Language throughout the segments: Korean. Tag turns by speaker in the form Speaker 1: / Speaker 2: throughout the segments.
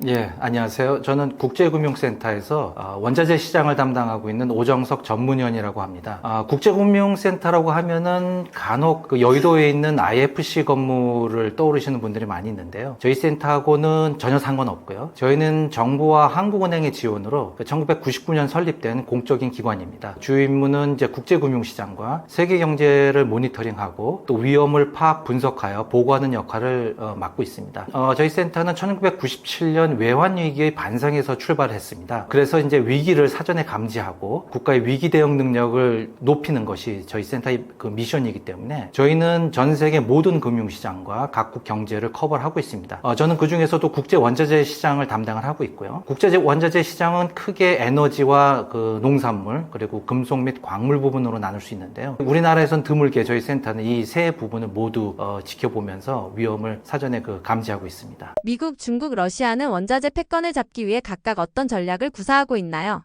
Speaker 1: 예, 안녕하세요. 저는 국제금융센터에서 원자재 시장을 담당하고 있는 오정석 전문위원이라고 합니다. 국제금융센터라고 하면은 간혹 그 여의도에 있는 IFC 건물을 떠오르시는 분들이 많이 있는데요. 저희 센터하고는 전혀 상관없고요. 저희는 정부와 한국은행의 지원으로 1999년 설립된 공적인 기관입니다. 주요 임무는 이제 국제금융시장과 세계 경제를 모니터링하고 또 위험을 파악 분석하여 보고하는 역할을 맡고 있습니다. 저희 센터는 1997년 외환 위기의 반성에서 출발했습니다. 그래서 이제 위기를 사전에 감지하고 국가의 위기 대응 능력을 높이는 것이 저희 센터의 그 미션이기 때문에 저희는 전 세계 모든 금융시장과 각국 경제를 커버를 하고 있습니다. 저는 그 중에서도 국제 원자재 시장을 담당을 하고 있고요. 국제 원자재 시장은 크게 에너지와 그 농산물 그리고 금속 및 광물 부분으로 나눌 수 있는데요. 우리나라에선 드물게 저희 센터는 이 세 부분을 모두 지켜보면서 위험을 사전에 감지하고 있습니다.
Speaker 2: 미국, 중국, 러시아는 원자재 패권을 잡기 위해 각각 어떤 전략을 구사하고 있나요?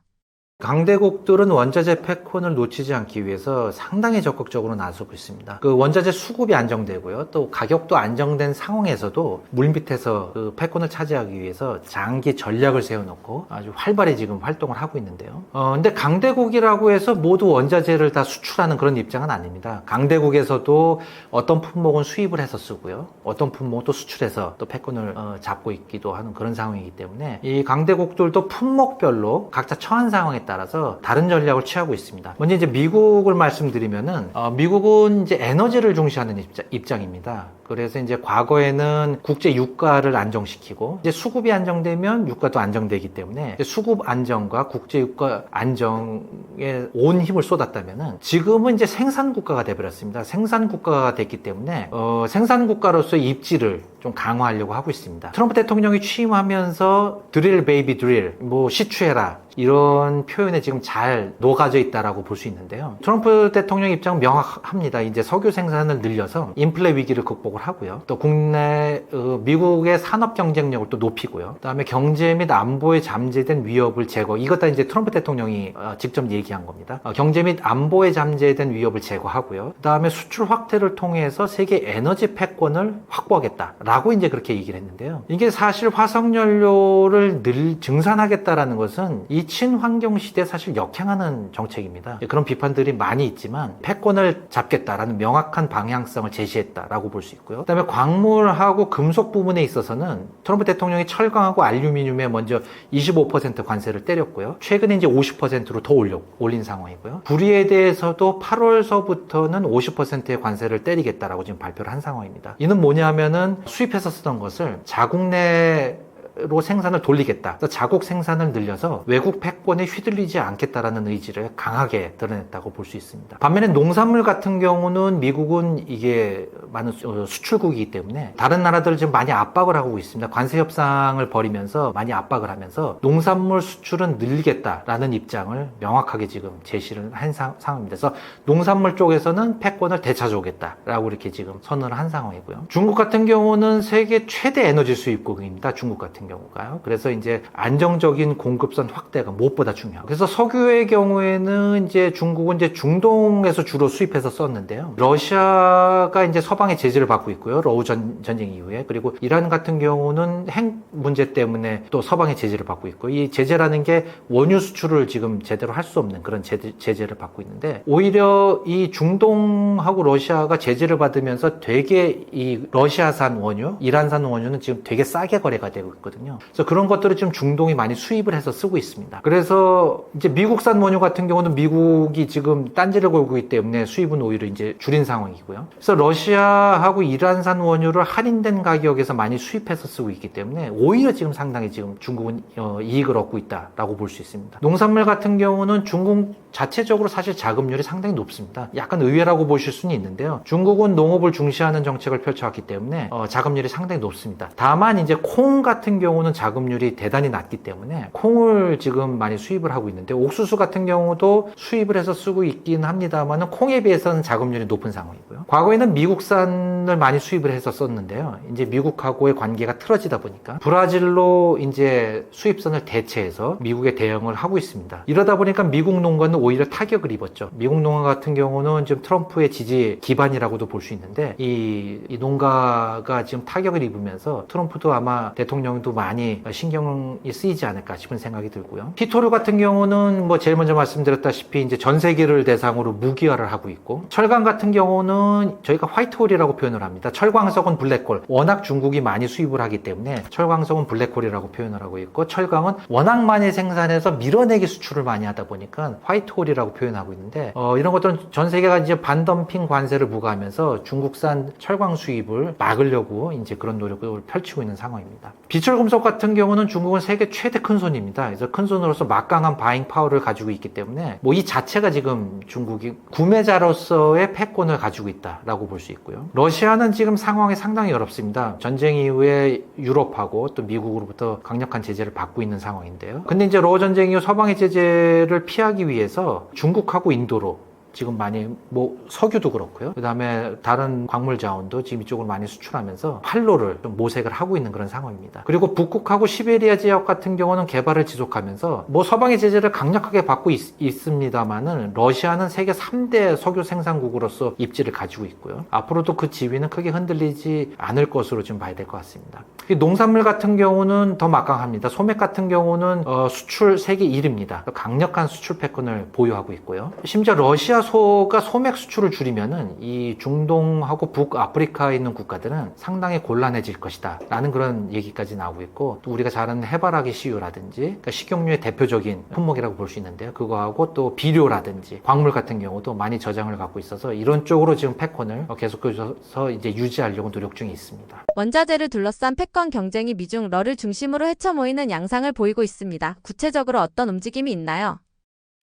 Speaker 1: 강대국들은 원자재 패권을 놓치지 않기 위해서 상당히 적극적으로 나서고 있습니다. 그 원자재 수급이 안정되고요. 또 가격도 안정된 상황에서도 물밑에서 그 패권을 차지하기 위해서 장기 전략을 세워놓고 아주 활발히 지금 활동을 하고 있는데요. 근데 강대국이라고 해서 모두 원자재를 다 수출하는 그런 입장은 아닙니다. 강대국에서도 어떤 품목은 수입을 해서 쓰고요. 어떤 품목은 또 수출해서 또 패권을 잡고 있기도 하는 그런 상황이기 때문에 이 강대국들도 품목별로 각자 처한 상황에 따라서 다른 전략을 취하고 있습니다. 먼저 이제 미국을 말씀드리면은 미국은 이제 에너지를 중시하는 입장입니다. 그래서 이제 과거에는 국제 유가를 안정시키고 이제 수급이 안정되면 유가도 안정되기 때문에 수급 안정과 국제 유가 안정에 온 힘을 쏟았다면은 지금은 이제 생산 국가가 돼버렸습니다. 생산 국가가 됐기 때문에 생산 국가로서의 입지를 좀 강화하려고 하고 있습니다. 트럼프 대통령이 취임하면서 드릴 베이비 드릴 뭐 시추해라 이런 표현에 지금 잘 녹아져 있다라고 볼 수 있는데요. 트럼프 대통령 입장은 명확합니다. 이제 석유 생산을 늘려서 인플레 위기를 극복을 하고요. 또 국내 미국의 산업 경쟁력을 또 높이고요. 그다음에 경제 및 안보에 잠재된 위협을 제거. 이것 다 이제 트럼프 대통령이 직접 얘기한 겁니다. 경제 및 안보에 잠재된 위협을 제거하고요. 그다음에 수출 확대를 통해서 세계 에너지 패권을 확보하겠다라고 이제 그렇게 얘기를 했는데요. 이게 사실 화석연료를 증산하겠다라는 것은 이 친환경 시대에 사실 역행하는 정책입니다. 그런 비판들이 많이 있지만 패권을 잡겠다라는 명확한 방향성을 제시했다라고 볼 수 있고요. 그다음에 광물하고 금속 부분에 있어서는 트럼프 대통령이 철강하고 알루미늄에 먼저 25% 관세를 때렸고요. 최근에 이제 50%로 더 올린 상황이고요. 구리에 대해서도 8월서부터는 50%의 관세를 때리겠다라고 지금 발표를 한 상황입니다. 이는 뭐냐면은 수입해서 쓰던 것을 자국 내로 생산을 돌리겠다. 자국 생산을 늘려서 외국 패권에 휘둘리지 않겠다라는 의지를 강하게 드러냈다고 볼 수 있습니다. 반면에 농산물 같은 경우는 미국은 이게 많은 수출국이기 때문에 다른 나라들을 지금 많이 압박을 하고 있습니다. 관세 협상을 벌이면서 많이 압박을 하면서 농산물 수출은 늘리겠다라는 입장을 명확하게 지금 제시를 한 상황입니다. 그래서 농산물 쪽에서는 패권을 되찾아오겠다라고 이렇게 지금 선언을 한 상황이고요. 중국 같은 경우는 세계 최대 에너지 수입국입니다. 중국 같은 경우가요. 그래서 이제 안정적인 공급선 확대가 무엇보다 중요하고. 그래서 석유의 경우에는 이제 중국은 이제 중동에서 주로 수입해서 썼는데요. 러시아가 이제 서방의 제재를 받고 있고요. 러우 전쟁 이후에. 그리고 이란 같은 경우는 핵 문제 때문에 또 서방의 제재를 받고 있고, 이 제재라는 게 원유 수출을 지금 제대로 할 수 없는 그런 제재를 받고 있는데, 오히려 이 중동하고 러시아가 제재를 받으면서 되게 이 러시아산 원유, 이란산 원유는 지금 되게 싸게 거래가 되고 있거든요. 그래서 그런 것들을 지금 중동이 많이 수입을 해서 쓰고 있습니다. 그래서 이제 미국산 원유 같은 경우는 미국이 지금 딴지를 걸고 있기 때문에 수입은 오히려 이제 줄인 상황이고요. 그래서 러시아하고 이란산 원유를 할인된 가격에서 많이 수입해서 쓰고 있기 때문에 오히려 지금 상당히 지금 중국은 이익을 얻고 있다라고 볼 수 있습니다. 농산물 같은 경우는 중국 자체적으로 사실 자급률이 상당히 높습니다. 약간 의외라고 보실 수는 있는데요. 중국은 농업을 중시하는 정책을 펼쳐왔기 때문에 자급률이 상당히 높습니다. 다만 이제 콩 같은 경우는 자급률이 대단히 낮기 때문에 콩을 지금 많이 수입을 하고 있는데, 옥수수 같은 경우도 수입을 해서 쓰고 있긴 합니다만 콩에 비해서는 자급률이 높은 상황이고요. 과거에는 미국산을 많이 수입을 해서 썼는데요. 이제 미국하고의 관계가 틀어지다 보니까 브라질로 이제 수입선을 대체해서 미국에 대응을 하고 있습니다. 이러다 보니까 미국 농가는 오히려 타격을 입었죠. 미국 농가 같은 경우는 지금 트럼프의 지지 기반이라고도 볼 수 있는데 이 농가가 지금 타격을 입으면서 트럼프도 아마 대통령도 많이 신경이 쓰이지 않을까 싶은 생각이 들고요. 피토류 같은 경우는 뭐 제일 먼저 말씀드렸다시피 이제 전 세계를 대상으로 무기화를 하고 있고, 철강 같은 경우는 저희가 화이트홀이라고 표현을 합니다. 철광석은 블랙홀. 워낙 중국이 많이 수입을 하기 때문에 철광석은 블랙홀이라고 표현을 하고 있고, 철강은 워낙 많이 생산해서 밀어내기 수출을 많이 하다 보니까 화이트홀이라고 표현하고 있는데, 이런 것들은 전 세계가 이제 반덤핑 관세를 부과하면서 중국산 철광 수입을 막으려고 이제 그런 노력을 펼치고 있는 상황입니다. 비철금속 같은 경우는 중국은 세계 최대 큰손입니다. 그래서 큰손으로서 막강한 바잉 파워를 가지고 있기 때문에 뭐 이 자체가 지금 중국이 구매자로서의 패권을 가지고 있다라고 볼 수 있고요. 러시아는 지금 상황이 상당히 어렵습니다. 전쟁 이후에 유럽하고 또 미국으로부터 강력한 제재를 받고 있는 상황인데요. 근데 이제 러우 전쟁 이후 서방의 제재를 피하기 위해서 중국하고 인도로 지금 많이 뭐 석유도 그렇고요. 그다음에 다른 광물 자원도 지금 이쪽으로 많이 수출하면서 활로를 좀 모색을 하고 있는 그런 상황입니다. 그리고 북극하고 시베리아 지역 같은 경우는 개발을 지속하면서 뭐 서방의 제재를 강력하게 받고 있습니다만은 러시아는 세계 3대 석유 생산국으로서 입지를 가지고 있고요. 앞으로도 그 지위는 크게 흔들리지 않을 것으로 좀 봐야 될 것 같습니다. 농산물 같은 경우는 더 막강합니다. 소맥 같은 경우는 수출 세계 1위입니다. 강력한 수출 패권을 보유하고 있고요. 심지어 러시아 소가 소맥 수출을 줄이면은 이 중동하고 북아프리카에 있는 국가들은 상당히 곤란해질 것이다 라는 그런 얘기까지 나오고 있고, 또 우리가 잘 아는 해바라기 씨유라든지, 그러니까 식용유의 대표적인 품목이라고 볼 수 있는데요. 그거하고 또 비료라든지 광물 같은 경우도 많이 저장을 갖고 있어서 이런 쪽으로 지금 패권을 계속해서 이제 유지하려고 노력 중에 있습니다.
Speaker 2: 원자재를 둘러싼 패권 경쟁이 미중 러를 중심으로 헤쳐 모이는 양상을 보이고 있습니다. 구체적으로 어떤 움직임이 있나요?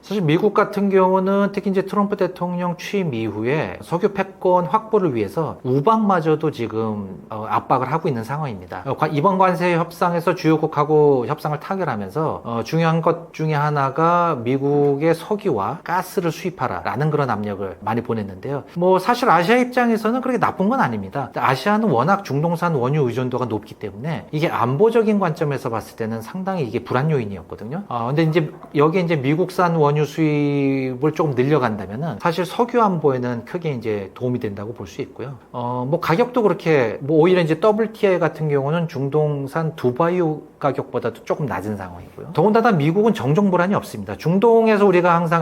Speaker 1: 사실 미국 같은 경우는 특히 이제 트럼프 대통령 취임 이후에 석유 패권 확보를 위해서 우방마저도 지금 압박을 하고 있는 상황입니다. 이번 관세 협상에서 주요국하고 협상을 타결하면서 중요한 것 중에 하나가 미국의 석유와 가스를 수입하라라는 그런 압력을 많이 보냈는데요. 뭐 사실 아시아 입장에서는 그렇게 나쁜 건 아닙니다. 아시아는 워낙 중동산 원유 의존도가 높기 때문에 이게 안보적인 관점에서 봤을 때는 상당히 이게 불안 요인이었거든요. 근데 이제 여기에 이제 미국산 원유 수입을 조금 늘려간다면은 사실 석유 안보에는 크게 이제 도움이 된다고 볼 수 있고요. 뭐 가격도 그렇게 뭐 오히려 이제 WTI 같은 경우는 중동산 두바이 가격보다도 조금 낮은 상황이고요. 더군다나 미국은 정정 불안이 없습니다. 중동에서 우리가 항상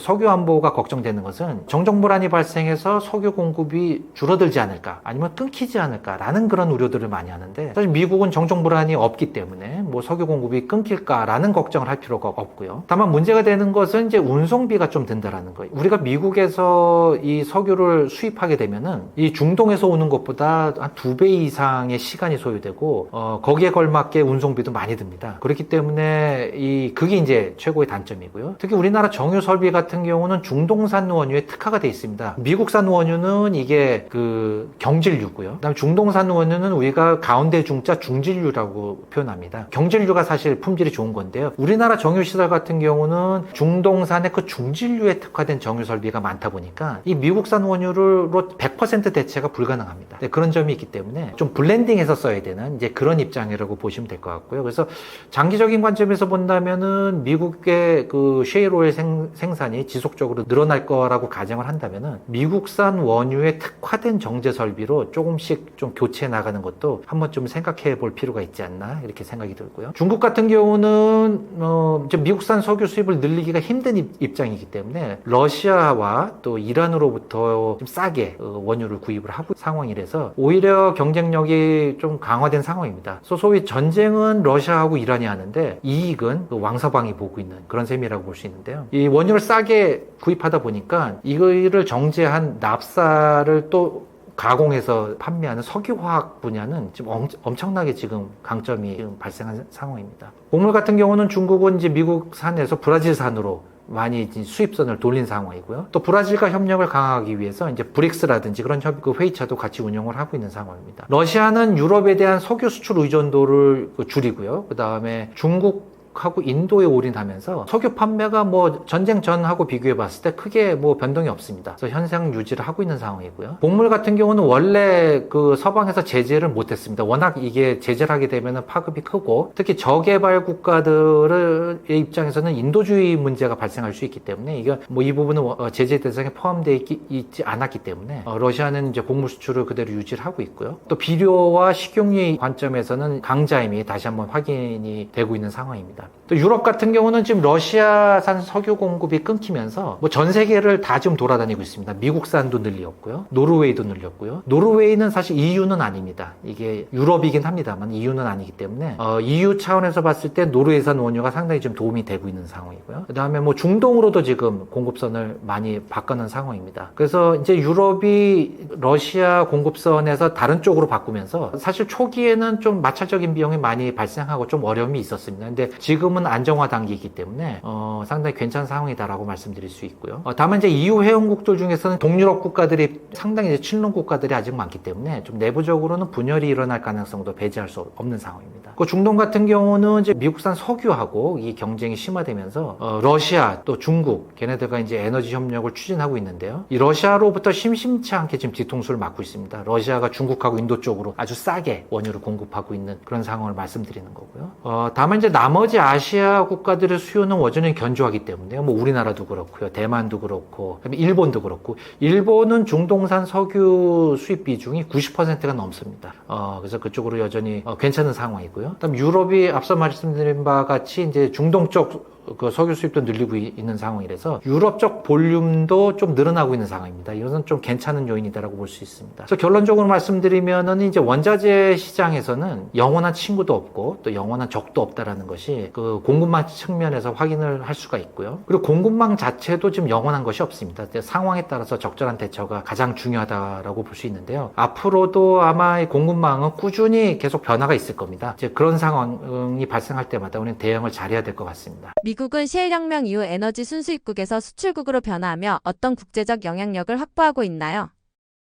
Speaker 1: 석유 안보가 걱정되는 것은 정정 불안이 발생해서 석유 공급이 줄어들지 않을까, 아니면 끊기지 않을까라는 그런 우려들을 많이 하는데, 사실 미국은 정정 불안이 없기 때문에 뭐 석유 공급이 끊길까라는 걱정을 할 필요가 없고요. 다만 문제가 되는 것은 이제 운송비가 좀 든다라는 거예요. 우리가 미국에서 이 석유를 수입하게 되면은 이 중동에서 오는 것보다 한 2배 이상의 시간이 소요되고, 거기에 걸맞게 운송비도 많이 듭니다. 그렇기 때문에 그게 이제 최고의 단점이고요. 특히 우리나라 정유 설비 같은 경우는 중동산 원유에 특화가 돼 있습니다. 미국산 원유는 이게 그 경질유고요. 그다음에 중동산 원유는 우리가 가운데 중자 중질유라고 표현합니다. 경질유가 사실 품질이 좋은 건데요. 우리나라 정유 시설 같은 경우는 중동산의 그 중질유에 특화된 정유 설비가 많다 보니까 이 미국산 원유로 100% 대체가 불가능합니다. 네, 그런 점이 있기 때문에 좀 블렌딩해서 써야 되는 이제 그런 입장이라고 보시면 될 것 같고요. 그래서 장기적인 관점에서 본다면은 미국의 그 셰일오일 생산이 지속적으로 늘어날 거라고 가정을 한다면은 미국산 원유에 특화된 정제 설비로 조금씩 좀 교체해 나가는 것도 한번 좀 생각해 볼 필요가 있지 않나 이렇게 생각이 들고요. 중국 같은 경우는 미국산 석유 수입을 늘리기가 힘든 입장이기 때문에 러시아와 또 이란으로부터 좀 싸게 원유를 구입을 하고 있는 상황이라서 오히려 경쟁력이 좀 강화된 상황입니다. 소위 전쟁은 러시아하고 이란이 하는데 이익은 왕서방이 보고 있는 그런 셈이라고 볼 수 있는데요. 이 원유를 싸게 구입하다 보니까 이거를 정제한 납사를 또 가공해서 판매하는 석유화학 분야는 지금 엄청나게 지금 강점이 지금 발생한 상황입니다. 곡물 같은 경우는 중국은 이제 미국산에서 브라질산으로 많이 수입선을 돌린 상황이고요. 또 브라질과 협력을 강화하기 위해서 이제 브릭스라든지 그런 회의체도 같이 운영을 하고 있는 상황입니다. 러시아는 유럽에 대한 석유 수출 의존도를 줄이고요. 그 다음에 중국 중국하고 인도에 올인하면서 석유 판매가 뭐 전쟁 전하고 비교해 봤을 때 크게 뭐 변동이 없습니다. 그래서 현상 유지를 하고 있는 상황이고요. 곡물 같은 경우는 원래 그 서방에서 제재를 못했습니다. 워낙 이게 제재를 하게 되면 파급이 크고, 특히 저개발 국가들의 입장에서는 인도주의 문제가 발생할 수 있기 때문에 이게 뭐 이 부분은 제재 대상에 포함되어 있지 않았기 때문에 러시아는 이제 곡물 수출을 그대로 유지를 하고 있고요. 또 비료와 식용유의 관점에서는 강자임이 다시 한번 확인이 되고 있는 상황입니다. 또 유럽 같은 경우는 지금 러시아산 석유 공급이 끊기면서 뭐 전 세계를 다 지금 돌아다니고 있습니다. 미국산도 늘렸고요. 노르웨이도 늘렸고요. 노르웨이는 사실 EU는 아닙니다. 이게 유럽이긴 합니다만 EU는 아니기 때문에 EU 차원에서 봤을 때 노르웨이산 원유가 상당히 좀 도움이 되고 있는 상황이고요. 그 다음에 뭐 중동으로도 지금 공급선을 많이 바꾸는 상황입니다. 그래서 이제 유럽이 러시아 공급선에서 다른 쪽으로 바꾸면서 사실 초기에는 좀 마찰적인 비용이 많이 발생하고 좀 어려움이 있었습니다. 근데 지금은 안정화 단계이기 때문에 상당히 괜찮은 상황이다라고 말씀드릴 수 있고요. 다만 이제 EU 회원국들 중에서는 동유럽 국가들이 상당히 이제 친론 국가들이 아직 많기 때문에 좀 내부적으로는 분열이 일어날 가능성도 배제할 수 없는 상황입니다. 그 중동 같은 경우는 이제 미국산 석유하고 이 경쟁이 심화되면서 러시아 또 중국 걔네들과 이제 에너지 협력을 추진하고 있는데요. 이 러시아로부터 심심치 않게 지금 뒤통수를 맞고 있습니다. 러시아가 중국하고 인도 쪽으로 아주 싸게 원유를 공급하고 있는 그런 상황을 말씀드리는 거고요. 다만 이제 나머지 아시아 국가들의 수요는 여전히 견조하기 때문에 뭐 우리나라도 그렇고요. 대만도 그렇고 그다음에 일본도 그렇고, 일본은 중동산 석유 수입 비중이 90%가 넘습니다. 그래서 그쪽으로 여전히 괜찮은 상황이고요. 그다음 유럽이 앞서 말씀드린 바와 같이 이제 중동 쪽 그 석유 수입도 늘리고 있는 상황이라서 유럽적 볼륨도 좀 늘어나고 있는 상황입니다. 이것은 좀 괜찮은 요인이다라고 볼 수 있습니다. 그래서 결론적으로 말씀드리면은 이제 원자재 시장에서는 영원한 친구도 없고 또 영원한 적도 없다라는 것이 그 공급망 측면에서 확인을 할 수가 있고요. 그리고 공급망 자체도 지금 영원한 것이 없습니다. 상황에 따라서 적절한 대처가 가장 중요하다라고 볼 수 있는데요. 앞으로도 아마 이 공급망은 꾸준히 계속 변화가 있을 겁니다. 이제 그런 상황이 발생할 때마다 우리는 대응을 잘해야 될 것 같습니다.
Speaker 2: 미국은 시일혁명 이후 에너지 순수입국에서 수출국으로 변화하며 어떤 국제적 영향력을 확보하고 있나요?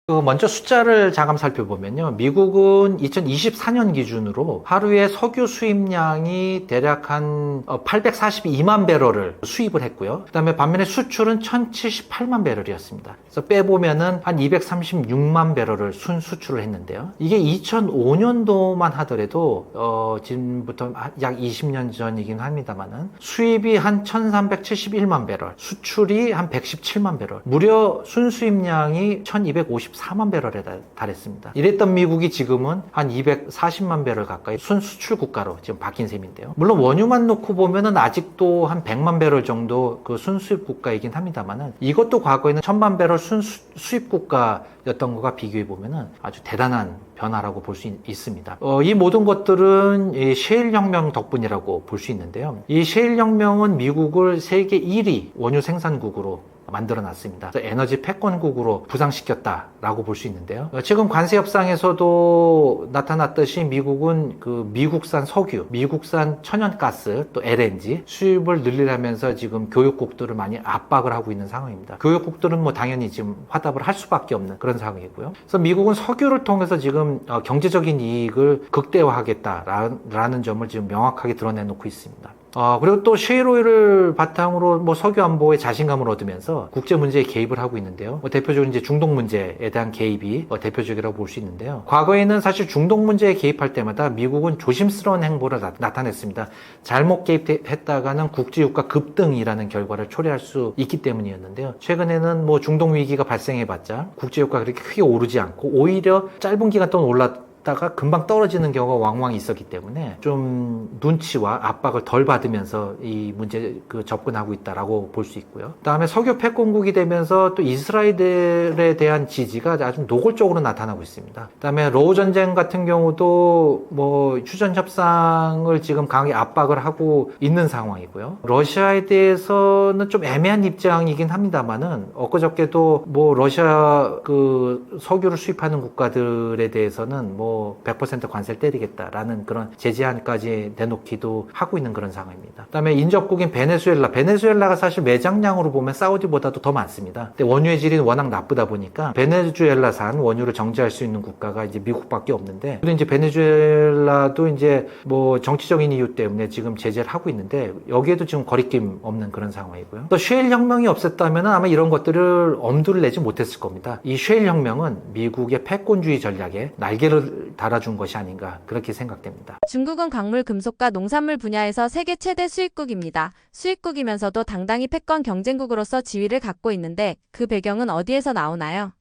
Speaker 1: 먼저 숫자를 잠깐 살펴보면요. 미국은 2024년 기준으로 하루에 석유 수입량이 대략 한 842만 배럴을 수입을 했고요. 그 다음에 반면에 수출은 1078만 배럴이었습니다. 그래서 빼보면은 한 236만 배럴을 순수출을 했는데요. 이게 2005년도만 하더라도 지금부터 약 20년 전이긴 합니다만은 수입이 한 1371만 배럴, 수출이 한 117만 배럴, 무려 순수입량이 1254만 배럴에 달했습니다. 이랬던 미국이 지금은 한 240만 배럴 가까이 순수출 국가로 지금 바뀐 셈인데요. 물론 원유만 놓고 보면은 아직도 한 100만 배럴 정도 그 순수입 국가이긴 합니다만은 이것도 과거에는 1000만 배럴 순수입 국가였던 것과 비교해 보면은 아주 대단한 변화라고 볼 수 있습니다. 이 모든 것들은 이 셰일 혁명 덕분이라고 볼 수 있는데요. 이 셰일 혁명은 미국을 세계 1위 원유 생산국으로 만들어 놨습니다. 에너지 패권국으로 부상시켰다라고 볼 수 있는데요. 최근 관세 협상에서도 나타났듯이 미국은 그 미국산 석유, 미국산 천연가스, 또 LNG 수입을 늘리려면서 지금 교역국들을 많이 압박을 하고 있는 상황입니다. 교역국들은 뭐 당연히 지금 화답을 할 수밖에 없는 그런 상황이고요. 그래서 미국은 석유를 통해서 지금 경제적인 이익을 극대화하겠다라는 점을 지금 명확하게 드러내놓고 있습니다. 그리고 또 셰일오일을 바탕으로 뭐 석유 안보에 자신감을 얻으면서 국제 문제에 개입을 하고 있는데요. 대표적으로 이제 중동 문제에 대한 개입이 대표적이라고 볼 수 있는데요. 과거에는 사실 중동 문제에 개입할 때마다 미국은 조심스러운 행보를 나타냈습니다. 잘못 개입했다가는 국제유가 급등이라는 결과를 초래할 수 있기 때문이었는데요. 최근에는 뭐 중동 위기가 발생해봤자 국제유가가 그렇게 크게 오르지 않고 오히려 짧은 기간 동안 다가 금방 떨어지는 경우가 왕왕 있었기 때문에 좀 눈치와 압박을 덜 받으면서 이 문제에 접근하고 있다라고 볼 수 있고요. 그다음에 석유 패권국이 되면서 또 이스라엘에 대한 지지가 아주 노골적으로 나타나고 있습니다. 그다음에 러우 전쟁 같은 경우도 뭐 휴전 협상을 지금 강하게 압박을 하고 있는 상황이고요. 러시아에 대해서는 좀 애매한 입장이긴 합니다만은 엊그저께도 뭐 러시아 그 석유를 수입하는 국가들에 대해서는 뭐 뭐 100% 관세를 때리겠다라는 그런 제재안까지 내놓기도 하고 있는 그런 상황입니다. 그다음에 인접국인 베네수엘라가 사실 매장량으로 보면 사우디보다도 더 많습니다. 근데 원유의 질이 워낙 나쁘다 보니까 베네수엘라산 원유를 정제할 수 있는 국가가 이제 미국밖에 없는데, 그리고 이제 베네수엘라도 이제 뭐 정치적인 이유 때문에 지금 제재를 하고 있는데 여기에도 지금 거리낌 없는 그런 상황이고요. 또 쉐일 혁명이 없었다면 아마 이런 것들을 엄두를 내지 못했을 겁니다. 이 쉐일 혁명은 미국의 패권주의 전략에 날개를 달아준 것이 아닌가 그렇게 생각됩니다.
Speaker 2: 중국은 광물, 금속과 농산물 분야에서 세계 최대 수입국입니다. 수입국이면서도 당당히 패권 경쟁국으로서 지위를 갖고 있는데 그 배경은 어디에서 나오나요?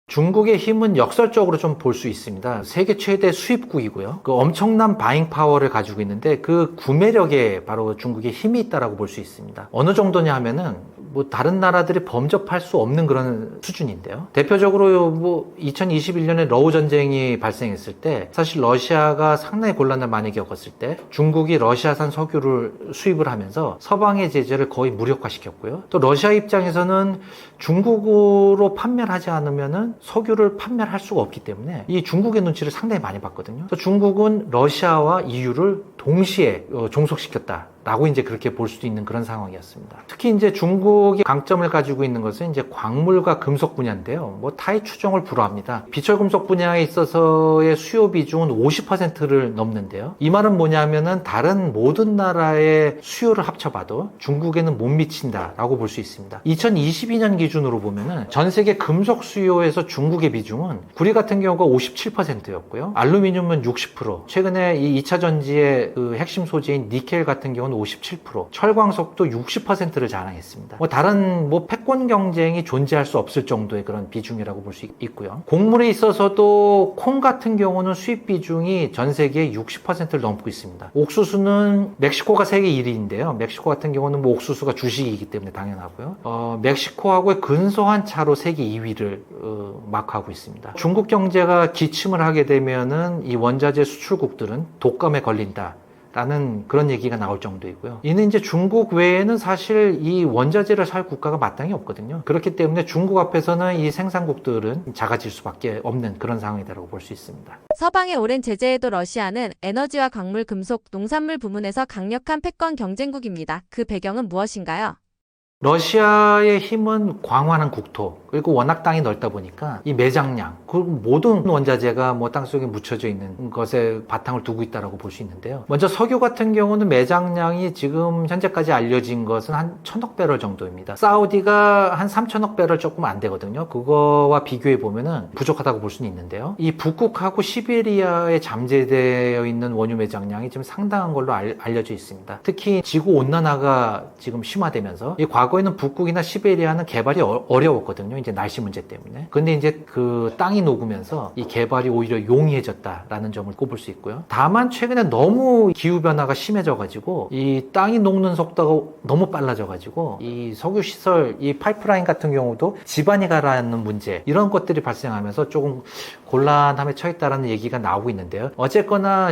Speaker 1: 중국의 힘은 역설적으로 좀 볼 수 있습니다. 세계 최대 수입국이고요. 그 엄청난 바잉 파워를 가지고 있는데 그 구매력에 바로 중국의 힘이 있다라고 볼 수 있습니다. 어느 정도냐 하면은 뭐 다른 나라들이 범접할 수 없는 그런 수준인데요. 대표적으로 뭐 2021년에 러우 전쟁이 발생했을 때 사실 러시아가 상당히 곤란을 많이 겪었을 때 중국이 러시아산 석유를 수입을 하면서 서방의 제재를 거의 무력화시켰고요. 또 러시아 입장에서는 중국으로 판매를 하지 않으면은 석유를 판매를 할 수가 없기 때문에 이 중국의 눈치를 상당히 많이 봤거든요. 그래서 중국은 러시아와 EU를 동시에 종속시켰다라고 이제 그렇게 볼 수도 있는 그런 상황이었습니다. 특히 이제 중국이 강점을 가지고 있는 것은 이제 광물과 금속 분야인데요. 뭐 타의 추종을 불허합니다. 비철금속 분야에 있어서의 수요 비중은 50%를 넘는데요. 이 말은 뭐냐면은 다른 모든 나라의 수요를 합쳐봐도 중국에는 못 미친다라고 볼 수 있습니다. 2022년 기준으로 보면은 전 세계 금속 수요에서 중국의 비중은 구리 같은 경우가 57%였고요. 알루미늄은 60%, 최근에 이 2차 전지의 그 핵심 소재인 니켈 같은 경우는 57%, 철광석도 60%를 자랑했습니다. 뭐 다른 뭐 패권 경쟁이 존재할 수 없을 정도의 그런 비중이라고 볼 수 있고요. 곡물에 있어서도 콩 같은 경우는 수입 비중이 전 세계의 60%를 넘고 있습니다. 옥수수는 멕시코가 세계 1위인데요. 멕시코 같은 경우는 뭐 옥수수가 주식이기 때문에 당연하고요. 멕시코하고의 근소한 차로 세계 2위를 마크하고 있습니다. 중국 경제가 기침을 하게 되면은 이 원자재 수출국들은 독감에 걸린다 라는 그런 얘기가 나올 정도이고요. 이는 이제 중국 외에는 사실 이 원자재를 살 국가가 마땅히 없거든요. 그렇기 때문에 중국 앞에서는 이 생산국들은 작아질 수밖에 없는 그런 상황이라고 볼 수 있습니다.
Speaker 2: 서방의 오랜 제재에도 러시아는 에너지와 광물, 금속, 농산물 부문에서 강력한 패권 경쟁국입니다. 그 배경은 무엇인가요?
Speaker 1: 러시아의 힘은 광활한 국토, 그리고 워낙 땅이 넓다 보니까 이 매장량, 그리고 모든 원자재가 뭐 땅속에 묻혀져 있는 것에 바탕을 두고 있다고 볼 수 있는데요. 먼저 석유 같은 경우는 매장량이 지금 현재까지 알려진 것은 한 1000억 배럴 정도입니다. 사우디가 한 3000억 배럴 조금 안 되거든요. 그거와 비교해 보면은 부족하다고 볼 수는 있는데요. 이 북극하고 시베리아에 잠재되어 있는 원유 매장량이 지금 상당한 걸로 알려져 있습니다. 특히 지구 온난화가 지금 심화되면서 이 과거에는 북극이나 시베리아는 개발이 어려웠거든요. 이제 날씨 문제 때문에. 근데 이제 그 땅이 녹으면서 이 개발이 오히려 용이해졌다라는 점을 꼽을 수 있고요. 다만 최근에 너무 기후변화가 심해져가지고 이 땅이 녹는 속도가 너무 빨라져가지고 이 석유시설, 이 파이프라인 같은 경우도 집안이 가라앉는 문제, 이런 것들이 발생하면서 조금 곤란함에 처했다라는 얘기가 나오고 있는데요. 어쨌거나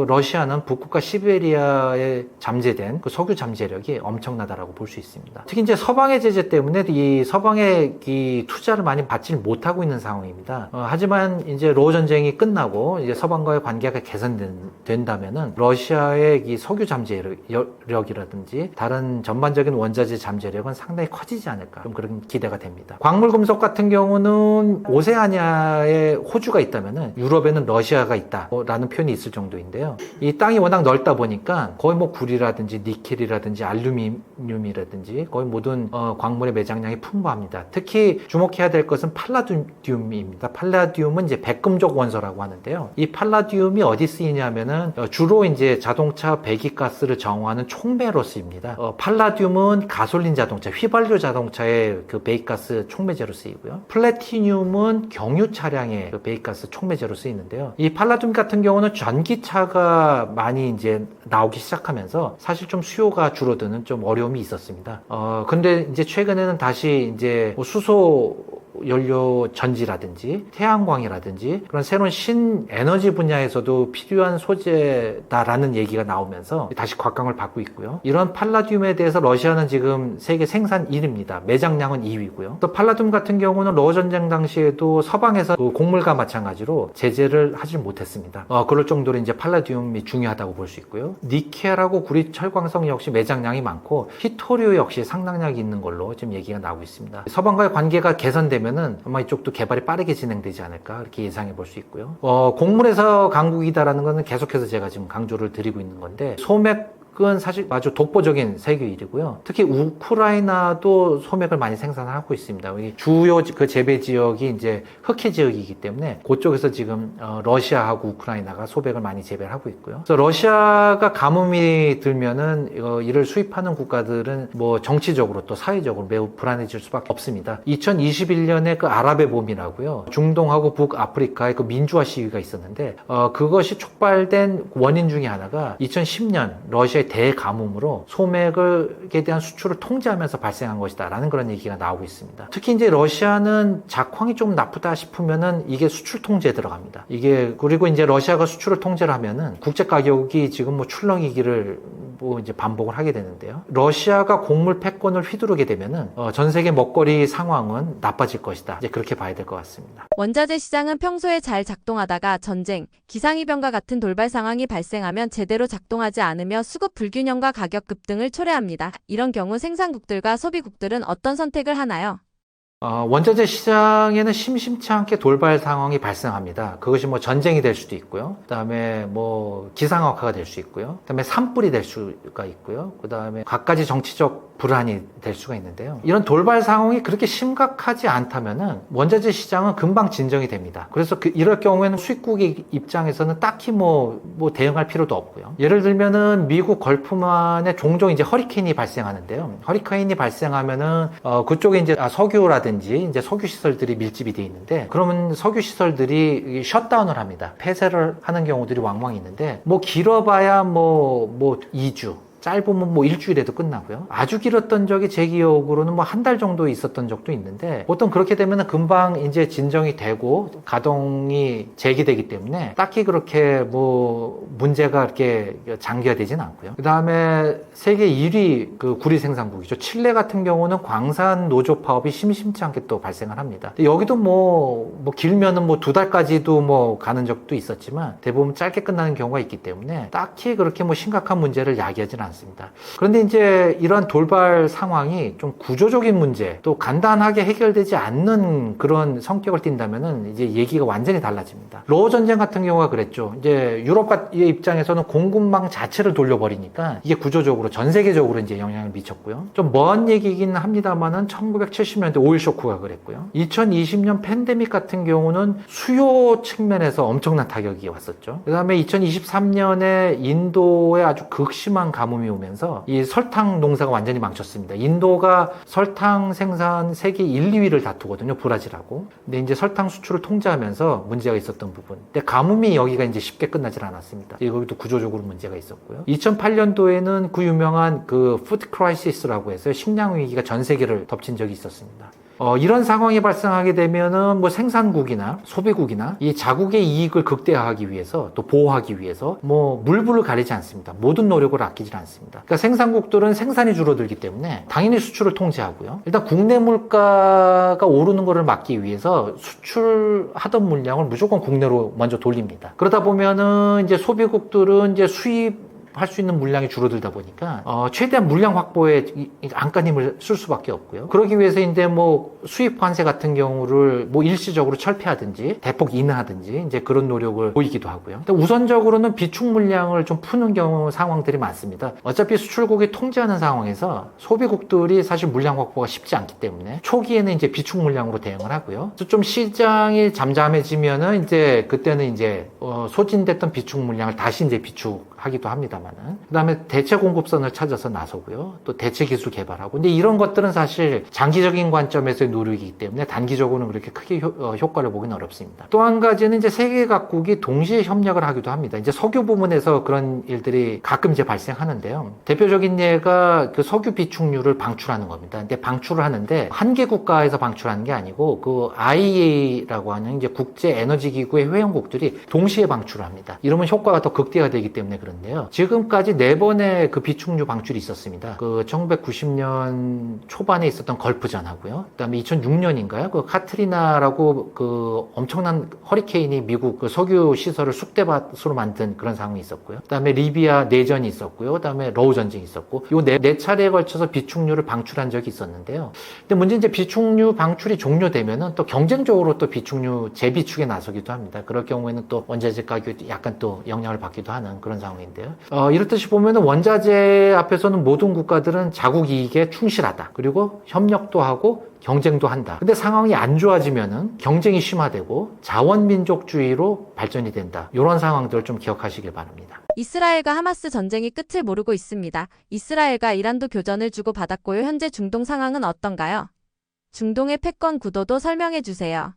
Speaker 1: 러시아는 북극과 시베리아에 잠재된 그 석유 잠재력이 엄청나다라고 볼 수 있습니다. 특히 이제 서방의 제재 때문에 이 서방의 이 투자를 많이 받지 못하고 있는 상황입니다. 하지만 이제 러우 전쟁이 끝나고 이제 서방과의 관계가 개선된다면은 러시아의 이 석유 잠재력이라든지 다른 전반적인 원자재 잠재력은 상당히 커지지 않을까, 좀 그런 기대가 됩니다. 광물 금속 같은 경우는 오세아니아에 호주가 있다면은 유럽에는 러시아가 있다라는 표현이 있을 정도인데요. 이 땅이 워낙 넓다 보니까 거의 뭐 구리라든지 니켈이라든지 알루미늄이라든지 거의 모든 광물의 매장량이 풍부합니다. 특히 주목해야 될 것은 팔라디움입니다. 팔라디움은 이제 백금족 원소라고 하는데요. 이 팔라디움이 어디 쓰이냐면은 주로 이제 자동차 배기가스를 정화하는 촉매로 쓰입니다. 팔라디움은 가솔린 자동차, 휘발유 자동차의 그 배기가스 촉매제로 쓰이고요. 플래티늄은 경유 차량의 그 배기가스 촉매제로 쓰이는데요. 이 팔라디움 같은 경우는 전기차가 많이 이제 나오기 시작하면서 사실 좀 수요가 줄어드는 좀 어려움이 있었습니다. 근데 이제 최근에는 다시 이제 수소 연료 전지라든지 태양광이라든지 그런 새로운 신에너지 분야에서도 필요한 소재다라는 얘기가 나오면서 다시 곽강을 받고 있고요. 이런 팔라듐에 대해서 러시아는 지금 세계 생산 1위입니다. 매장량은 2위고요. 또 팔라듐 같은 경우는 러어 전쟁 당시에도 서방에서 그 곡물과 마찬가지로 제재를 하지 못했습니다. 그럴 정도로 이제 팔라듐이 중요하다고 볼 수 있고요. 니켈하고 구리, 철광석 역시 매장량이 많고 히토류 역시 상당량이 있는 걸로 지금 얘기가 나오고 있습니다. 서방과의 관계가 개선되면은 아마 이쪽도 개발이 빠르게 진행되지 않을까 이렇게 예상해 볼 수 있고요. 곡물에서 강국이다라는 것은 계속해서 제가 지금 강조를 드리고 있는 건데 소맥은 사실 아주 독보적인 세계 1위고요. 특히 우크라이나도 소맥을 많이 생산하고 있습니다. 주요 그 재배 지역이 이제 흑해 지역이기 때문에 그쪽에서 지금 러시아하고 우크라이나가 소맥을 많이 재배를 하고 있고요. 그래서 러시아가 가뭄이 들면은 이를 수입하는 국가들은 뭐 정치적으로 또 사회적으로 매우 불안해질 수밖에 없습니다. 2021년에 그 아랍의 봄이라고요. 중동하고 북아프리카의 그 민주화 시위가 있었는데 그것이 촉발된 원인 중에 하나가 2010년 러시아의 대가뭄으로 소맥에 대한 수출을 통제하면서 발생한 것이다라는 그런 얘기가 나오고 있습니다. 특히 이제 러시아는 작황이 좀 나쁘다 싶으면은 이게 수출 통제에 들어갑니다. 그리고 이제 러시아가 수출을 통제를 하면은 국제 가격이 지금 뭐 출렁이기를 뭐 이제 반복을 하게 되는데요. 러시아가 곡물 패권을 휘두르게 되면은 전 세계 먹거리 상황은 나빠질 것이다. 이제 그렇게 봐야 될 것 같습니다.
Speaker 2: 원자재 시장은 평소에 잘 작동하다가 전쟁, 기상이변과 같은 돌발 상황이 발생하면 제대로 작동하지 않으며 수급 불균형과 가격 급등을 초래합니다. 이런 경우 생산국들과 소비국들은 어떤 선택을 하나요?
Speaker 1: 원자재 시장에는 심심치 않게 돌발 상황이 발생합니다. 그것이 뭐 전쟁이 될 수도 있고요. 그 다음에 뭐 기상악화가 될 수 있고요. 그 다음에 산불이 될 수가 있고요. 그 다음에 갖가지 정치적 불안이 될 수가 있는데요. 이런 돌발 상황이 그렇게 심각하지 않다면은 원자재 시장은 금방 진정이 됩니다. 그래서 이럴 경우에는 수입국의 입장에서는 딱히 뭐 대응할 필요도 없고요. 예를 들면은 미국 걸프만에 종종 이제 허리케인이 발생하는데요. 허리케인이 발생하면은 그쪽에 이제 석유라든지 이제 석유 시설들이 밀집이 돼 있는데 그러면 석유 시설들이 셧다운을 합니다. 폐쇄를 하는 경우들이 왕왕 있는데 뭐 길어봐야 뭐 2주 짧으면 뭐 일주일에도 끝나고요. 아주 길었던 적이 제 기억으로는 뭐 한 달 정도 있었던 적도 있는데 보통 그렇게 되면 금방 이제 진정이 되고 가동이 재개되기 때문에 딱히 그렇게 뭐 문제가 이렇게 장기화되진 않고요. 그 다음에 세계 1위 그 구리 생산국이죠. 칠레 같은 경우는 광산 노조 파업이 심심치 않게 또 발생을 합니다. 여기도 뭐 길면은 뭐 2달까지도 뭐 가는 적도 있었지만 대부분 짧게 끝나는 경우가 있기 때문에 딱히 그렇게 뭐 심각한 문제를 야기하진 않습니다. 그런데 이제 이러한 돌발 상황이 좀 구조적인 문제 또 간단하게 해결되지 않는 그런 성격을 띈다면은 이제 얘기가 완전히 달라집니다. 러어 전쟁 같은 경우가 그랬죠. 이제 유럽의 입장에서는 공급망 자체를 돌려버리니까 이게 구조적으로 전 세계적으로 이제 영향을 미쳤고요. 좀 먼 얘기긴 합니다만은 1970년대 오일 쇼크가 그랬고요. 2020년 팬데믹 같은 경우는 수요 측면에서 엄청난 타격이 왔었죠. 그 다음에 2023년에 인도에 아주 극심한 가뭄이 오면서 이 설탕 농사가 완전히 망쳤습니다. 인도가 설탕 생산 세계 1, 2위를 다투거든요. 브라질하고. 근데 이제 설탕 수출을 통제하면서 문제가 있었던 부분. 근데 가뭄이 여기가 이제 쉽게 끝나질 않았습니다. 여기도 구조적으로 문제가 있었고요. 2008년도에는 그 유명한 그 푸드 크라이시스라고 해서 식량 위기가 전 세계를 덮친 적이 있었습니다. 이런 상황이 발생하게 되면은 뭐 생산국이나 소비국이나 이 자국의 이익을 극대화하기 위해서 또 보호하기 위해서 뭐 물불을 가리지 않습니다. 모든 노력을 아끼지 않습니다. 그러니까 생산국들은 생산이 줄어들기 때문에 당연히 수출을 통제하고요. 일단 국내 물가가 오르는 것을 막기 위해서 수출하던 물량을 무조건 국내로 먼저 돌립니다. 그러다 보면은 이제 소비국들은 이제 할 수 있는 물량이 줄어들다 보니까 최대한 물량 확보에 안간힘을 쓸 수밖에 없고요. 그러기 위해서 이제 뭐 수입 관세 같은 경우를 뭐 일시적으로 철폐하든지 대폭 인하하든지 이제 그런 노력을 보이기도 하고요. 근데 우선적으로는 비축 물량을 좀 푸는 경우 상황들이 많습니다. 어차피 수출국이 통제하는 상황에서 소비국들이 사실 물량 확보가 쉽지 않기 때문에 초기에는 이제 비축 물량으로 대응을 하고요. 그래서 좀 시장이 잠잠해지면은 이제 그때는 이제 소진됐던 비축 물량을 다시 이제 비축 하기도 합니다만은. 그다음에 대체 공급선을 찾아서 나서고요. 또 대체 기술 개발하고. 근데 이런 것들은 사실 장기적인 관점에서의 노력이기 때문에 단기적으로는 그렇게 크게 효과를 보기는 어렵습니다. 또 한 가지는 이제 세계 각국이 동시에 협력을 하기도 합니다. 이제 석유 부문에서 그런 일들이 가끔 이제 발생하는데요. 대표적인 예가 그 석유 비축유를 방출하는 겁니다. 근데 방출을 하는데 한 개 국가에서 방출하는 게 아니고 그 IEA라고 하는 이제 국제 에너지 기구의 회원국들이 동시에 방출을 합니다. 이러면 효과가 더 극대화되기 때문에 그런데요. 지금까지 4번의 그 비축유 방출이 있었습니다. 그 1990년 초반에 있었던 걸프전하고요. 그다음에 2006년인가요? 그 카트리나라고 그 엄청난 허리케인이 미국 그 석유 시설을 쑥대밭으로 만든 그런 상황이 있었고요. 그다음에 리비아 내전이 있었고요. 그다음에 러우 전쟁이 있었고, 요 네 차례에 걸쳐서 비축유를 방출한 적이 있었는데요. 근데 문제는 이제 비축유 방출이 종료되면은 또 경쟁적으로 또 비축유 재비축에 나서기도 합니다. 그럴 경우에는 또 원자재 가격이 약간 또 영향을 받기도 하는 그런 상황인데요. 이렇듯이 보면은 원자재 앞에서는 모든 국가들은 자국 이익에 충실하다. 그리고 협력도 하고 경쟁도 한다. 근데 상황이 안 좋아지면은 경쟁이 심화되고 자원민족주의로 발전이 된다. 이런 상황들을 좀 기억하시길 바랍니다.
Speaker 2: 이스라엘과 하마스 전쟁이 끝을 모르고 있습니다. 이스라엘과 이란도 교전을 주고받았고요. 현재 중동 상황은 어떤가요? 중동의 패권 구도도 설명해 주세요.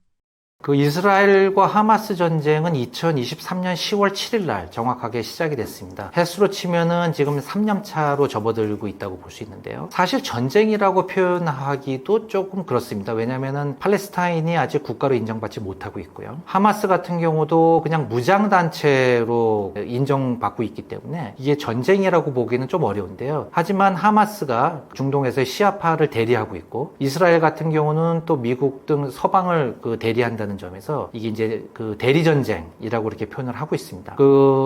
Speaker 1: 그 이스라엘과 하마스 전쟁은 2023년 10월 7일 날 정확하게 시작이 됐습니다. 횟수로 치면은 지금 3년 차로 접어들고 있다고 볼 수 있는데요. 사실 전쟁이라고 표현하기도 조금 그렇습니다. 왜냐면은 팔레스타인이 아직 국가로 인정받지 못하고 있고요. 하마스 같은 경우도 그냥 무장단체로 인정받고 있기 때문에 이게 전쟁이라고 보기는 좀 어려운데요. 하지만 하마스가 중동에서의 시아파를 대리하고 있고, 이스라엘 같은 경우는 또 미국 등 서방을 대리한다는 점에서 이게 이제 그 대리 전쟁이라고 이렇게 표현을 하고 있습니다.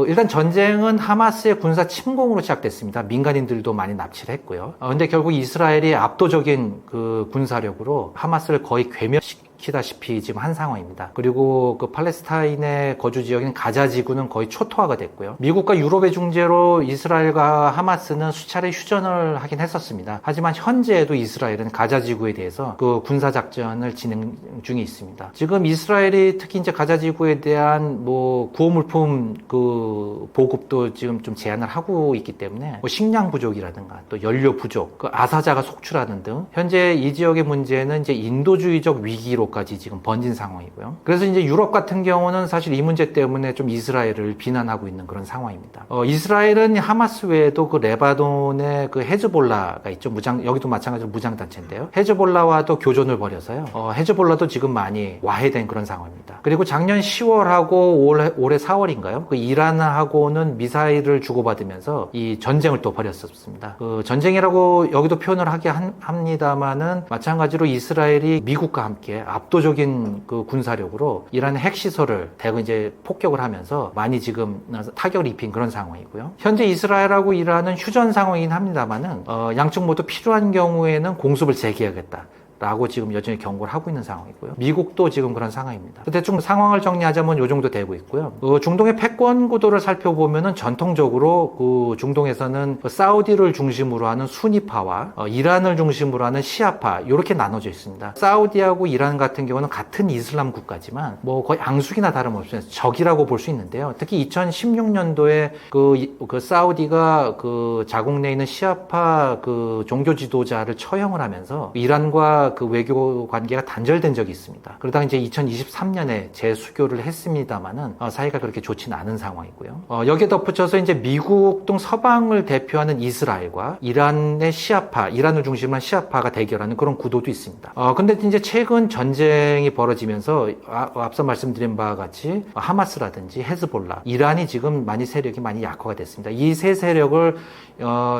Speaker 1: 일단 전쟁은 하마스의 군사 침공으로 시작됐습니다. 민간인들도 많이 납치를 했고요. 근데 결국 이스라엘이 압도적인 그 군사력으로 하마스를 거의 괴멸시키다시피 지금 한 상황입니다. 그리고 그 팔레스타인의 거주 지역인 가자 지구는 거의 초토화가 됐고요. 미국과 유럽의 중재로 이스라엘과 하마스는 수차례 휴전을 하긴 했었습니다. 하지만 현재에도 이스라엘은 가자 지구에 대해서 그 군사 작전을 진행 중에 있습니다. 지금 이스라엘이 특히 이제 가자 지구에 대한 뭐 구호물품 그 보급도 지금 좀 제한을 하고 있기 때문에 뭐 식량 부족이라든가 또 연료 부족, 그 아사자가 속출하는 등 현재 이 지역의 문제는 이제 인도주의적 위기로까지 지금 번진 상황이고요. 그래서 이제 유럽 같은 경우는 사실 이 문제 때문에 좀 이스라엘을 비난하고 있는 그런 상황입니다. 이스라엘은 하마스 외에도 그 레바논의 그 헤즈볼라가 있죠. 여기도 마찬가지로 무장단체인데요. 헤즈볼라와도 교전을 벌여서요. 헤즈볼라도 지금 많이 와해된 그런 상황입니다. 그리고 작년 10월하고 올해 4월인가요? 그 이란하고는 미사일을 주고받으면서 이 전쟁을 또 벌였었습니다. 그 전쟁이라고 여기도 표현을 하게 합니다만은 마찬가지로 이스라엘이 미국과 함께 압도적인 그 군사력으로 이란의 핵시설을 대거 이제 폭격을 하면서 많이 지금 타격을 입힌 그런 상황이고요. 현재 이스라엘하고 이란은 휴전 상황이긴 합니다만은 양측 모두 필요한 경우에는 공습을 재개하겠다 라고 지금 여전히 경고를 하고 있는 상황이고요. 미국도 지금 그런 상황입니다. 대충 상황을 정리하자면 이 정도 되고 있고요. 중동의 패권 구도를 살펴보면은 전통적으로 그 중동에서는 사우디를 중심으로 하는 수니파와 이란을 중심으로 하는 시아파 이렇게 나눠져 있습니다. 사우디하고 이란 같은 경우는 같은 이슬람 국가지만 뭐 거의 앙숙이나 다름없이 적이라고 볼 수 있는데요. 특히 2016년도에 그 사우디가 그 자국 내에 있는 시아파 그 종교 지도자를 처형을 하면서 이란과 그 외교 관계가 단절된 적이 있습니다. 그러다가 이제 2023년에 재수교를 했습니다만은 사이가 그렇게 좋지는 않은 상황이고요. 여기에 덧붙여서 이제 미국 등 서방을 대표하는 이스라엘과 이란의 시아파, 이란을 중심으로 한 시아파가 대결하는 그런 구도도 있습니다. 근데 이제 최근 전쟁이 벌어지면서 앞서 말씀드린 바와 같이 하마스라든지 헤즈볼라, 이란이 지금 세력이 많이 약화가 됐습니다. 이 세 세력을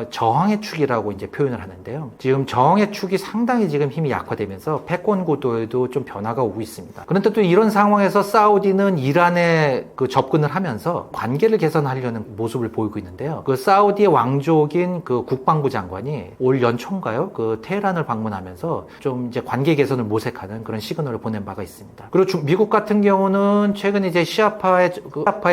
Speaker 1: 저항의 축이라고 이제 표현을 하는데요. 지금 저항의 축이 상당히 지금 힘이 약화되면서 패권 구도에도 좀 변화가 오고 있습니다. 그런데 또 이런 상황에서 사우디는 이란에 그 접근을 하면서 관계를 개선하려는 모습을 보이고 있는데요. 그 사우디의 왕족인 그 국방부 장관이 올 연초인가요? 그 테헤란을 방문하면서 좀 이제 관계 개선을 모색하는 그런 시그널을 보낸 바가 있습니다. 그리고 미국 같은 경우는 최근 이제 시아파의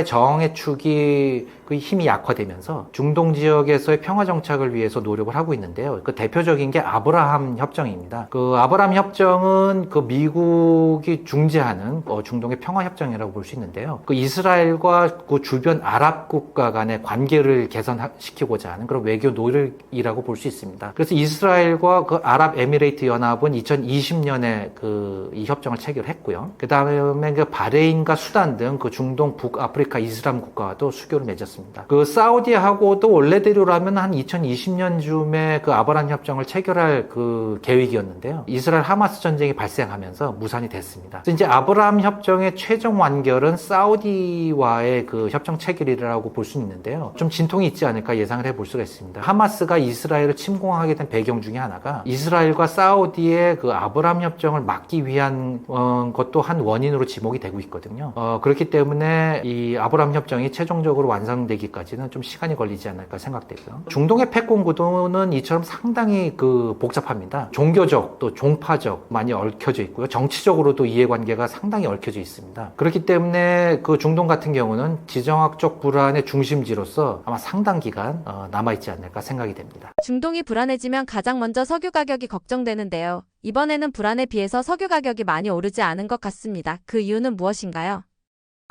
Speaker 1: 저항의 축이 그 힘이 약화되면서 중동 지역에서의 평화 정착을 위해서 노력을 하고 있는데요. 그 대표적인 게 아브라함 협정입니다. 그 그 아브라함 협정은 그 미국이 중재하는 중동의 평화 협정이라고 볼 수 있는데요. 그 이스라엘과 그 주변 아랍 국가 간의 관계를 개선시키고자 하는 그런 외교 노력이라고 볼 수 있습니다. 그래서 이스라엘과 그 아랍에미레이트 연합은 2020년에 이 협정을 체결했고요. 그 다음에 그 바레인과 수단 등 그 중동 북아프리카 이슬람 국가와도 수교를 맺었습니다. 그 사우디하고도 원래대로라면 한 2020년쯤에 그 아브라함 협정을 체결할 그 계획이었는데요. 이스라엘 하마스 전쟁이 발생하면서 무산이 됐습니다. 그래서 이제 아브라함 협정의 최종 완결은 사우디와의 그 협정 체결이라고 볼 수 있는데요. 좀 진통이 있지 않을까 예상을 해볼 수가 있습니다. 하마스가 이스라엘을 침공하게 된 배경 중에 하나가 이스라엘과 사우디의 그 아브라함 협정을 막기 위한 것도 한 원인으로 지목이 되고 있거든요. 그렇기 때문에 이 아브라함 협정이 최종적으로 완성되기까지는 좀 시간이 걸리지 않을까 생각되고요. 중동의 패권 구도는 이처럼 상당히 그 복잡합니다. 종교적 또 종파적 많이 얽혀져 있고요. 정치적으로도 이해관계가 상당히 얽혀져 있습니다. 그렇기 때문에 그 중동 같은 경우는 지정학적 불안의 중심지로서 아마 상당 기간 남아있지 않을까 생각이 됩니다.
Speaker 2: 중동이 불안해지면 가장 먼저 석유 가격이 걱정되는데요. 이번에는 불안에 비해서 석유 가격이 많이 오르지 않은 것 같습니다. 그 이유는 무엇인가요?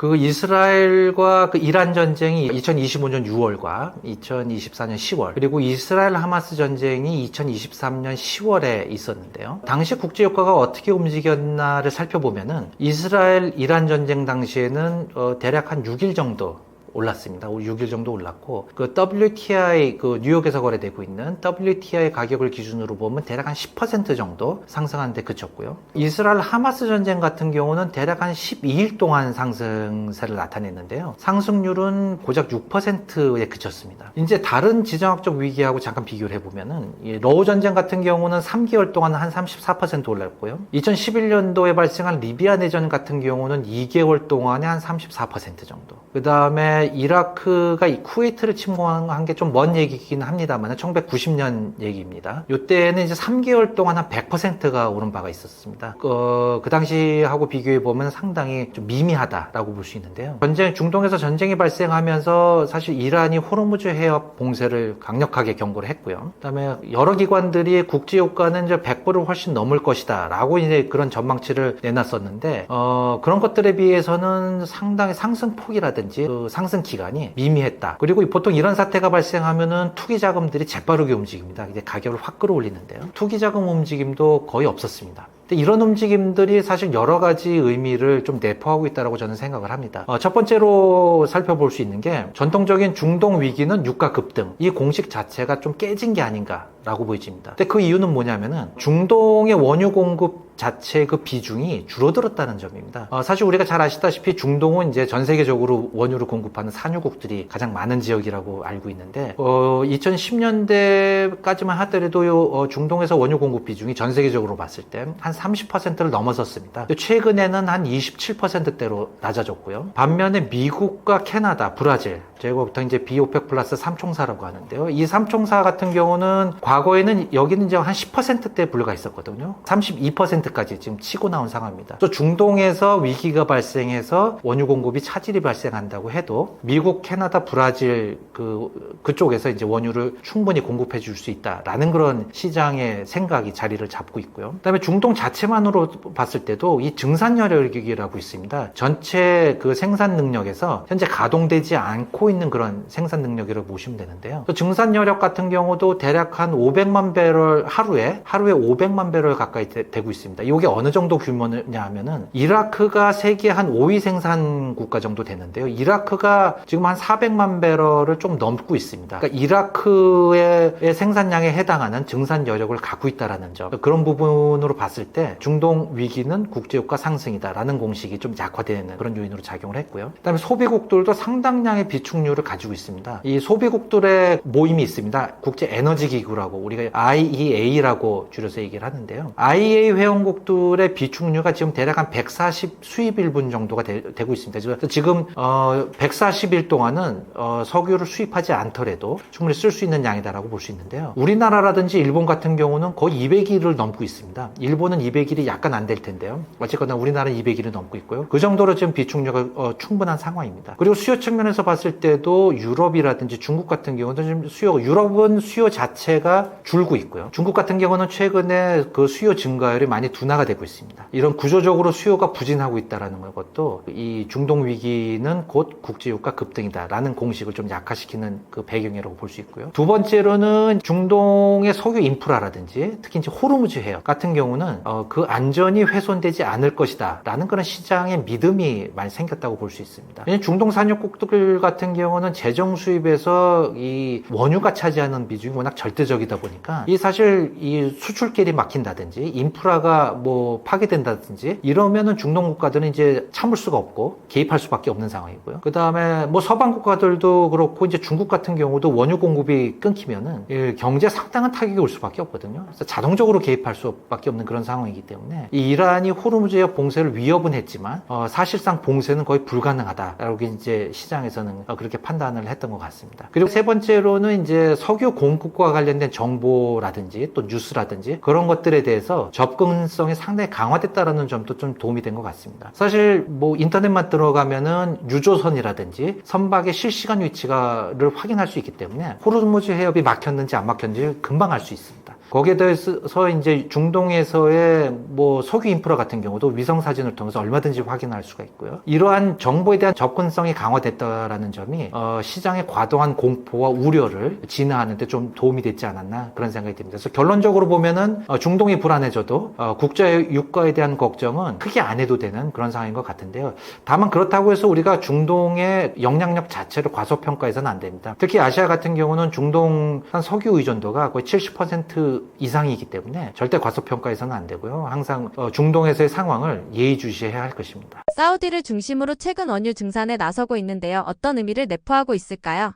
Speaker 1: 그 이스라엘과 그 이란 전쟁이 2025년 6월과 2024년 10월 그리고 이스라엘 하마스 전쟁이 2023년 10월에 있었는데요. 당시 국제 유가가 어떻게 움직였나를 살펴보면은 이스라엘 이란 전쟁 당시에는 대략 한 6일 정도 올랐습니다. 6일 정도 올랐고 그 WTI 그 뉴욕에서 거래되고 있는 WTI 가격을 기준으로 보면 대략 한 10% 정도 상승한 데 그쳤고요. 이스라엘 하마스 전쟁 같은 경우는 대략 한 12일 동안 상승세를 나타냈는데요. 상승률은 고작 6%에 그쳤습니다. 이제 다른 지정학적 위기하고 잠깐 비교를 해보면은 이 러우 전쟁 같은 경우는 3개월 동안 한 34% 올랐고요. 2011년도에 발생한 리비아 내전 같은 경우는 2개월 동안에 한 34% 정도. 그 다음에 이라크가 이 쿠웨이트를 침공한 게 좀 먼 얘기긴 합니다만 1990년 얘기입니다. 이때는 이제 3개월 동안 한 100%가 오른 바가 있었습니다. 그 당시하고 비교해 보면 상당히 좀 미미하다라고 볼 수 있는데요. 중동에서 전쟁이 발생하면서 사실 이란이 호르무즈 해협 봉쇄를 강력하게 경고를 했고요. 그다음에 여러 기관들이 국제 유가는 이제 100불을 훨씬 넘을 것이다라고 이제 그런 전망치를 내놨었는데 그런 것들에 비해서는 상당히 상승폭이라든지 그 상승 기간이 미미했다. 그리고 보통 이런 사태가 발생하면은 투기 자금들이 재빠르게 움직입니다. 이제 가격을 확 끌어올리는데요. 투기 자금 움직임도 거의 없었습니다. 근데 이런 움직임들이 사실 여러 가지 의미를 좀 내포하고 있다고 저는 생각을 합니다. 첫 번째로 살펴볼 수 있는 게 전통적인 중동 위기는 유가 급등 이 공식 자체가 좀 깨진 게 아닌가라고 보여집니다. 근데 그 이유는 뭐냐면은 중동의 원유 공급 자체의 그 비중이 줄어들었다는 점입니다. 사실 우리가 잘 아시다시피 중동은 이제 전 세계적으로 원유를 공급하는 산유국들이 가장 많은 지역이라고 알고 있는데 2010년대까지만 하더라도 중동에서 원유 공급 비중이 전 세계적으로 봤을 때 한 30%를 넘어섰습니다. 최근에는 한 27%대로 낮아졌고요. 반면에 미국과 캐나다, 브라질 저희가 보통 이제 비오펙 플러스 3총사라고 하는데요. 이 3총사 같은 경우는 과거에는 여기는 이제 한 10%대 불과 있었거든요. 32%까지 지금 치고 나온 상황입니다. 또 중동에서 위기가 발생해서 원유 공급이 차질이 발생한다고 해도 미국, 캐나다, 브라질 그쪽에서 이제 원유를 충분히 공급해 줄 수 있다라는 그런 시장의 생각이 자리를 잡고 있고요. 그다음에 중동 자체만으로 봤을 때도 이 증산 여력이라고 있습니다. 전체 그 생산 능력에서 현재 가동되지 않고 있는 그런 생산 능력이라고 보시면 되는데요. 또 증산 여력 같은 경우도 대략 한 500만 배럴 하루에 500만 배럴 가까이 되고 있습니다. 이게 어느 정도 규모냐 하면은 이라크가 세계 한 5위 생산 국가 정도 되는데요. 이라크가 지금 한 400만 배럴을 좀 넘고 있습니다. 그러니까 이라크의 생산량에 해당하는 증산 여력을 갖고 있다라는 점. 그런 부분으로 봤을 때 중동 위기는 국제유가 상승이다라는 공식이 좀 약화되는 그런 요인으로 작용을 했고요. 그다음에 소비국들도 상당량의 비축률을 가지고 있습니다. 이 소비국들의 모임이 있습니다. 국제 에너지 기구라고 우리가 IEA라고 줄여서 얘기를 하는데요. IEA 회원국들의 비축률가 지금 대략 한 140 수입일분 정도가 되고 있습니다. 지금 140일 동안은 석유를 수입하지 않더라도 충분히 쓸 수 있는 양이다라고 볼 수 있는데요. 우리나라라든지 일본 같은 경우는 거의 200일을 넘고 있습니다. 일본은 200일이 약간 안 될 텐데요. 어쨌거나 우리나라는 200일을 넘고 있고요. 그 정도로 지금 비축률가 충분한 상황입니다. 그리고 수요 측면에서 봤을 때도 유럽이라든지 중국 같은 경우도 지금 유럽은 수요 자체가 수요가 줄고 있고요. 중국 같은 경우는 최근에 그 수요 증가율이 많이 둔화가 되고 있습니다. 이런 구조적으로 수요가 부진하고 있다는 것도 이 중동 위기는 곧 국제유가 급등이다라는 공식을 좀 약화시키는 그 배경이라고 볼 수 있고요. 두 번째로는 중동의 석유 인프라라든지 특히 이제 호르무즈 해협 같은 경우는 그 안전이 훼손되지 않을 것이다라는 그런 시장의 믿음이 많이 생겼다고 볼 수 있습니다. 왜냐하면 중동 산유국들 같은 경우는 재정 수입에서 이 원유가 차지하는 비중이 워낙 절대적이다 보니까 이 사실 이 수출길이 막힌다든지 인프라가 뭐 파괴된다든지 이러면은 중동 국가들은 이제 참을 수가 없고 개입할 수밖에 없는 상황이고요. 그 다음에 뭐 서방 국가들도 그렇고 이제 중국 같은 경우도 원유 공급이 끊기면은 경제 상당한 타격이 올 수밖에 없거든요. 그래서 자동적으로 개입할 수밖에 없는 그런 상황이기 때문에 이 이란이 호르무즈 해협 봉쇄를 위협은 했지만 사실상 봉쇄는 거의 불가능하다라고 이제 시장에서는 그렇게 판단을 했던 것 같습니다. 그리고 세 번째로는 이제 석유 공급과 관련된 정보라든지 또 뉴스라든지 그런 것들에 대해서 접근성이 상당히 강화됐다라는 점도 좀 도움이 된 것 같습니다. 사실 뭐 인터넷만 들어가면은 유조선이라든지 선박의 실시간 위치를 확인할 수 있기 때문에 호르무즈 해협이 막혔는지 안 막혔는지 금방 알 수 있습니다. 거기에 대해서 이제 중동에서의 뭐 석유 인프라 같은 경우도 위성 사진을 통해서 얼마든지 확인할 수가 있고요. 이러한 정보에 대한 접근성이 강화됐다라는 점이 시장의 과도한 공포와 우려를 진화하는 데 좀 도움이 됐지 않았나 그런 생각이 듭니다. 그래서 결론적으로 보면은 중동이 불안해져도 국제 유가에 대한 걱정은 크게 안 해도 되는 그런 상황인 것 같은데요. 다만 그렇다고 해서 우리가 중동의 영향력 자체를 과소평가해서는 안 됩니다. 특히 아시아 같은 경우는 중동 석유 의존도가 거의 70% 이상이기 때문에 절대 과소평가해서는 안 되고요. 항상 중동에서의 상황을 예의주시해야 할 것입니다.
Speaker 2: 사우디를 중심으로 최근 원유 증산에 나서고 있는데요. 어떤 의미를 내포하고 있을까요?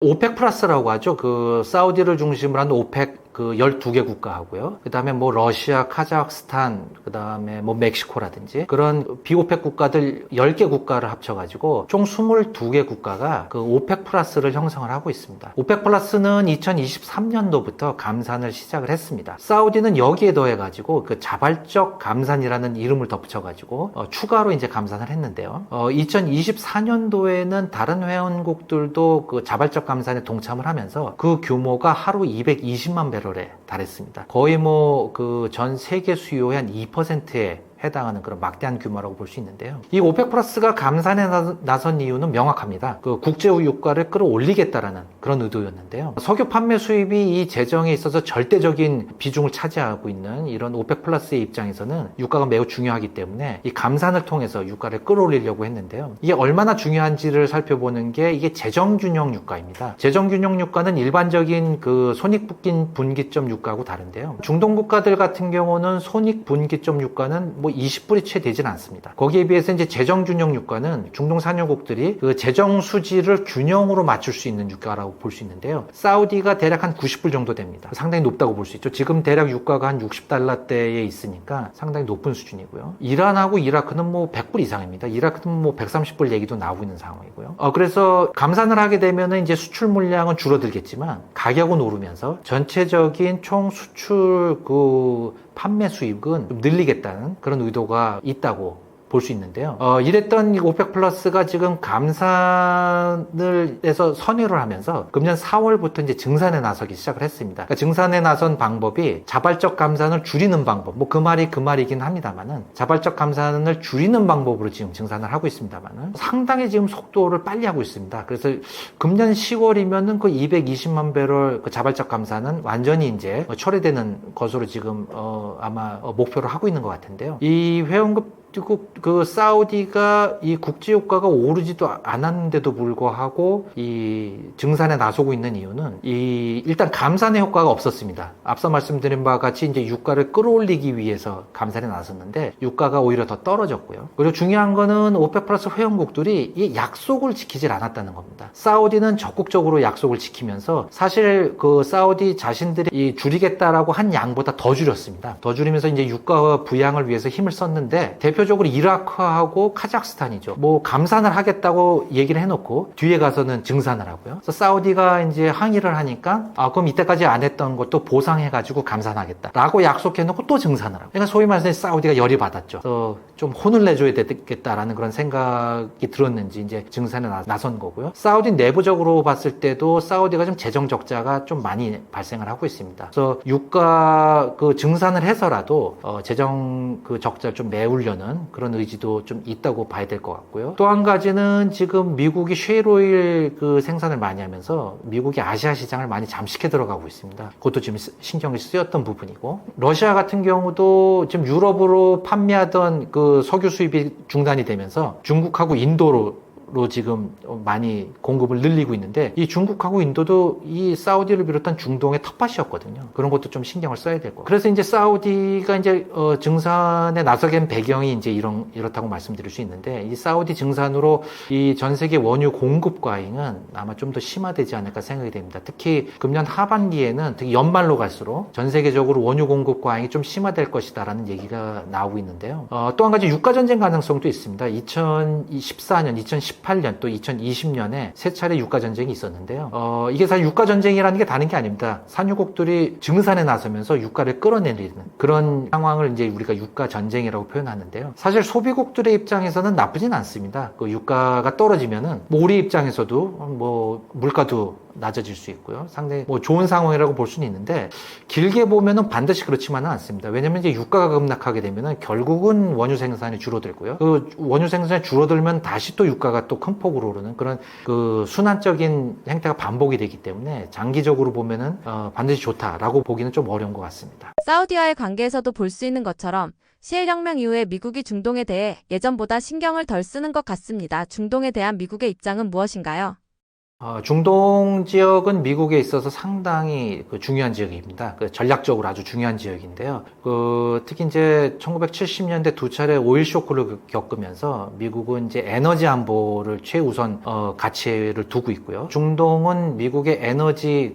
Speaker 1: 오펙 플러스라고 하죠. 그 사우디를 중심으로 한 오펙 그 12개 국가하고요. 그 다음에 뭐 러시아, 카자흐스탄, 그 다음에 뭐 멕시코라든지 그런 비오펙 국가들 10개 국가를 합쳐가지고 총 22개 국가가 그 오펙 플러스를 형성을 하고 있습니다. 오펙 플러스는 2023년도부터 감산을 시작을 했습니다. 사우디는 여기에 더해가지고 그 자발적 감산이라는 이름을 덧붙여가지고 추가로 이제 감산을 했는데요. 2024년도에는 다른 회원국들도 그 자발적 감산에 동참을 하면서 그 규모가 하루 220만 배럴에 달했습니다. 거의 뭐 그 전 세계 수요의 한 2%에 해당하는 그런 막대한 규모라고 볼 수 있는데요. 이 오펙 플러스가 감산에 나선 이유는 명확합니다. 그 국제 유가를 끌어올리겠다라는 그런 의도였는데요. 석유 판매 수입이 이 재정에 있어서 절대적인 비중을 차지하고 있는 이런 오펙 플러스의 입장에서는 유가가 매우 중요하기 때문에 이 감산을 통해서 유가를 끌어올리려고 했는데요. 이게 얼마나 중요한지를 살펴보는 게 이게 재정균형 유가입니다. 재정균형 유가는 일반적인 그 손익분기점 유가하고 다른데요. 중동 국가들 같은 경우는 손익분기점 유가는 뭐 20불이 채 되진 않습니다. 거기에 비해서 이제 재정균형 유가는 중동 산유국들이 그 재정 수지를 균형으로 맞출 수 있는 유가라고 볼 수 있는데요. 사우디가 대략 한 90불 정도 됩니다. 상당히 높다고 볼 수 있죠. 지금 대략 유가가 한 60달러대에 있으니까 상당히 높은 수준이고요. 이란하고 이라크는 뭐 100불 이상입니다. 이라크는 뭐 130불 얘기도 나오고 있는 상황이고요. 그래서 감산을 하게 되면은 이제 수출 물량은 줄어들겠지만 가격은 오르면서 전체적인 총 수출 그 판매 수익은 좀 늘리겠다는 그런 의도가 있다고 볼 수 있는데요. 이랬던 오펙 플러스가 지금 감산을 해서 선회를 하면서 금년 4월부터 이제 증산에 나서기 시작을 했습니다. 그러니까 증산에 나선 방법이 자발적 감산을 줄이는 방법, 뭐 그 말이긴 합니다만은 자발적 감산을 줄이는 방법으로 지금 증산을 하고 있습니다만은 상당히 지금 속도를 빨리 하고 있습니다. 그래서 금년 10월이면은 그 220만 배럴 그 자발적 감산은 완전히 이제 처리되는 것으로 지금 아마 목표를 하고 있는 것 같은데요. 이 회원급 그 사우디가 이 국제유가가 오르지도 않았는데도 불구하고 이 증산에 나서고 있는 이유는 일단 감산의 효과가 없었습니다. 앞서 말씀드린 바와 같이 이제 유가를 끌어올리기 위해서 감산에 나섰는데 유가가 오히려 더 떨어졌고요. 그리고 중요한 거는 오펙 플러스 회원국들이 이 약속을 지키질 않았다는 겁니다. 사우디는 적극적으로 약속을 지키면서 사실 그 사우디 자신들이 이 줄이겠다라고 한 양보다 더 줄였습니다. 더 줄이면서 이제 유가 부양을 위해서 힘을 썼는데 대표 대표적으로 이라크하고 카자흐스탄이죠. 뭐 감산을 하겠다고 얘기를 해놓고 뒤에 가서는 증산을 하고요. 그래서 사우디가 이제 항의를 하니까 그럼 이때까지 안 했던 것도 보상해가지고 감산하겠다라고 약속해놓고 또 증산을 하고. 그러니까 소위 말해서 사우디가 열이 받았죠. 그래서 좀 혼을 내줘야 되겠다라는 그런 생각이 들었는지 이제 증산에 나선 거고요. 사우디 내부적으로 봤을 때도 사우디가 좀 재정 적자가 좀 많이 발생을 하고 있습니다. 그래서 유가 그 증산을 해서라도 재정 그 적자를 좀 메우려는 그런 의지도 좀 있다고 봐야 될 것 같고요. 또 한 가지는 지금 미국이 쉐일오일 그 생산을 많이 하면서 미국이 아시아 시장을 많이 잠식해 들어가고 있습니다. 그것도 지금 신경이 쓰였던 부분이고, 러시아 같은 경우도 지금 유럽으로 판매하던 그 석유 수입이 중단이 되면서 중국하고 인도로 지금 많이 공급을 늘리고 있는데, 이 중국하고 인도도 이 사우디를 비롯한 중동의 텃밭이었거든요. 그런 것도 좀 신경을 써야 될 거예요. 그래서 이제 사우디가 이제 증산에 나서게 된 배경이 이제 이렇다고 말씀드릴 수 있는데, 이 사우디 증산으로 이 전 세계 원유 공급 과잉은 아마 좀 더 심화되지 않을까 생각이 됩니다. 특히 금년 하반기에는, 특히 연말로 갈수록 전 세계적으로 원유 공급 과잉이 좀 심화될 것이다라는 얘기가 나오고 있는데요. 또 한 가지 유가 전쟁 가능성도 있습니다. 2014년, 2018년 또 2020년에 세 차례 유가 전쟁이 있었는데요. 이게 사실 유가 전쟁이라는 게 다른 게 아닙니다. 산유국들이 증산에 나서면서 유가를 끌어내리는 그런 상황을 이제 우리가 유가 전쟁이라고 표현하는데요. 사실 소비국들의 입장에서는 나쁘진 않습니다. 그 유가가 떨어지면은 뭐 우리 입장에서도 뭐 물가도 낮아질 수 있고요. 상당히 뭐 좋은 상황이라고 볼 수는 있는데, 길게 보면은 반드시 그렇지만은 않습니다. 왜냐면 이제 유가가 급락하게 되면은 결국은 원유 생산이 줄어들고요. 그 원유 생산이 줄어들면 다시 또 유가가 또 큰 폭으로 오르는 그런 그 순환적인 행태가 반복이 되기 때문에 장기적으로 보면은 반드시 좋다라고 보기는 좀 어려운 것 같습니다.
Speaker 2: 사우디와의 관계에서도 볼 수 있는 것처럼 시일혁명 이후에 미국이 중동에 대해 예전보다 신경을 덜 쓰는 것 같습니다. 중동에 대한 미국의 입장은 무엇인가요?
Speaker 1: 중동 지역은 미국에 있어서 상당히 중요한 지역입니다. 전략적으로 아주 중요한 지역인데요. 특히 이제 1970년대 두 차례 오일 쇼크를 겪으면서 미국은 이제 에너지 안보를 최우선 가치를 두고 있고요. 중동은 미국의 에너지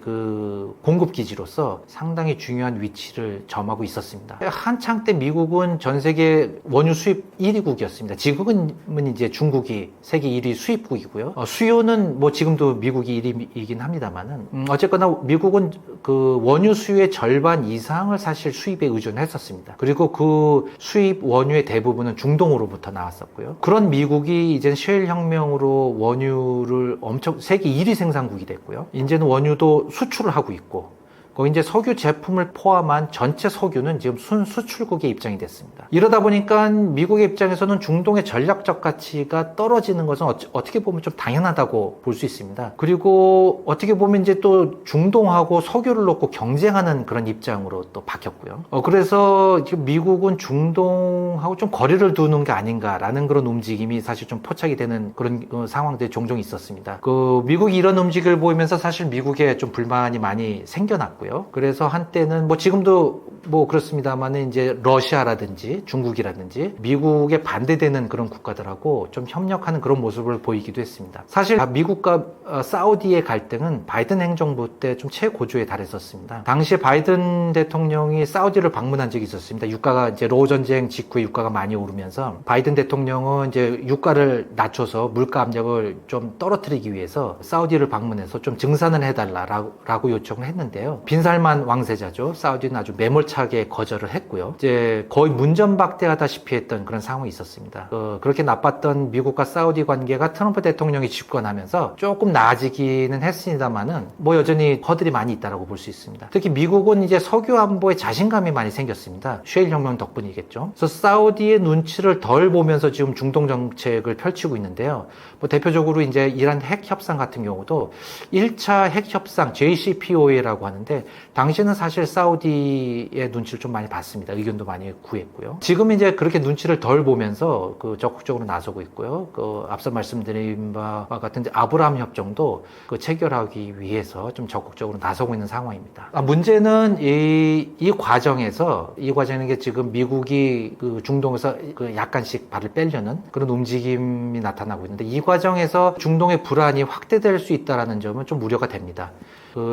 Speaker 1: 공급 기지로서 상당히 중요한 위치를 점하고 있었습니다. 한창 때 미국은 전 세계 원유 수입 1위국이었습니다. 지금은 이제 중국이 세계 1위 수입국이고요. 수요는 뭐 지금도 미국이 1위이긴 합니다만은 어쨌거나 미국은 그 원유 수요의 절반 이상을 사실 수입에 의존했었습니다. 그리고 그 수입 원유의 대부분은 중동으로부터 나왔었고요. 그런 미국이 이제 셰일 혁명으로 원유를 세계 1위 생산국이 됐고요. 이제는 원유도 수출을 하고 있고, 거기 이제 석유 제품을 포함한 전체 석유는 지금 순수출국의 입장이 됐습니다. 이러다 보니까 미국의 입장에서는 중동의 전략적 가치가 떨어지는 것은 어떻게 보면 좀 당연하다고 볼 수 있습니다. 그리고 어떻게 보면 이제 또 중동하고 석유를 놓고 경쟁하는 그런 입장으로 또 바뀌었고요. 그래서 지금 미국은 중동하고 좀 거리를 두는 게 아닌가라는 그런 움직임이 사실 좀 포착이 되는 그런 상황들이 종종 있었습니다. 미국이 이런 움직임을 보이면서 사실 미국에 좀 불만이 많이 생겨났고요. 그래서 한때는 뭐 지금도 뭐 그렇습니다만은 이제 러시아라든지 중국이라든지 미국에 반대되는 그런 국가들하고 좀 협력하는 그런 모습을 보이기도 했습니다. 사실 미국과 사우디의 갈등은 바이든 행정부 때 좀 최고조에 달했었습니다. 당시에 바이든 대통령이 사우디를 방문한 적이 있었습니다. 유가가 이제 로우 전쟁 직후에 유가가 많이 오르면서 바이든 대통령은 이제 유가를 낮춰서 물가 압력을 좀 떨어뜨리기 위해서 사우디를 방문해서 좀 증산을 해달라라고 요청을 했는데요. 빈살만 왕세자죠. 사우디는 아주 매몰차게 거절을 했고요. 이제 거의 문전박대하다시피 했던 그런 상황이 있었습니다. 그렇게 나빴던 미국과 사우디 관계가 트럼프 대통령이 집권하면서 조금 나아지기는 했습니다만은 뭐 여전히 허들이 많이 있다라고 볼 수 있습니다. 특히 미국은 이제 석유 안보에 자신감이 많이 생겼습니다. 셰일 혁명 덕분이겠죠. 그래서 사우디의 눈치를 덜 보면서 지금 중동 정책을 펼치고 있는데요. 뭐 대표적으로 이제 이란 핵 협상 같은 경우도 1차 핵 협상 JCPOA라고 하는데, 당시에는 사실 사우디의 눈치를 좀 많이 봤습니다. 의견도 많이 구했고요. 지금 이제 그렇게 눈치를 덜 보면서 적극적으로 나서고 있고요. 앞서 말씀드린 바와 같은 아브라함 협정도 체결하기 위해서 좀 적극적으로 나서고 있는 상황입니다. 문제는 이 과정에서 게 지금 미국이 중동에서 약간씩 발을 빼려는 그런 움직임이 나타나고 있는데, 이 과정에서 중동의 불안이 확대될 수 있다는 점은 좀 우려가 됩니다.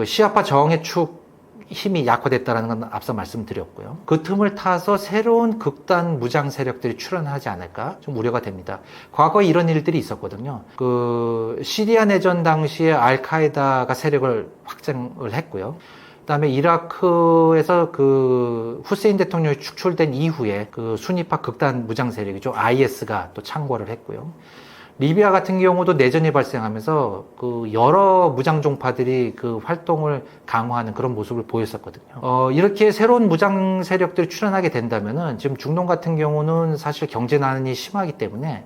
Speaker 1: 시아파 저항의 축이 힘이 약화됐다는 건 앞서 말씀드렸고요. 그 틈을 타서 새로운 극단 무장 세력들이 출현하지 않을까 좀 우려가 됩니다. 과거에 이런 일들이 있었거든요. 그 시리아 내전 당시에 알카에다가 세력을 확장을 했고요. 그다음에 이라크에서 그 후세인 대통령이 축출된 이후에 그 순위파 극단 무장 세력이죠. IS가 또 창궐을 했고요. 리비아 같은 경우도 내전이 발생하면서 그 여러 무장 종파들이 그 활동을 강화하는 그런 모습을 보였었거든요. 이렇게 새로운 무장 세력들이 출현하게 된다면은 지금 중동 같은 경우는 사실 경제난이 심하기 때문에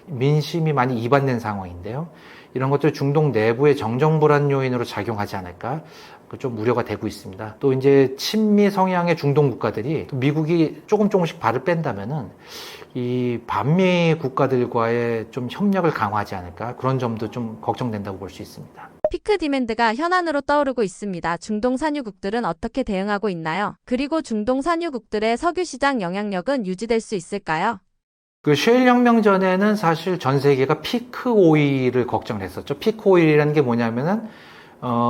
Speaker 1: 민심이 많이 이반된 상황인데요. 이런 것들 중동 내부의 정정 불안 요인으로 작용하지 않을까 좀 우려가 되고 있습니다. 또 이제 친미 성향의 중동 국가들이 미국이 조금씩 발을 뺀다면은 이 반미 국가들과의 좀 협력을 강화하지 않을까 그런 점도 좀 걱정된다고 볼 수 있습니다.
Speaker 2: 피크 디맨드가 현안으로 떠오르고 있습니다. 중동 산유국들은 어떻게 대응하고 있나요? 그리고 중동 산유국들의 석유 시장 영향력은 유지될 수 있을까요?
Speaker 1: 그 셰일 혁명 전에는 사실 전 세계가 피크 오일을 걱정을 했었죠. 피크 오일이라는 게 뭐냐면은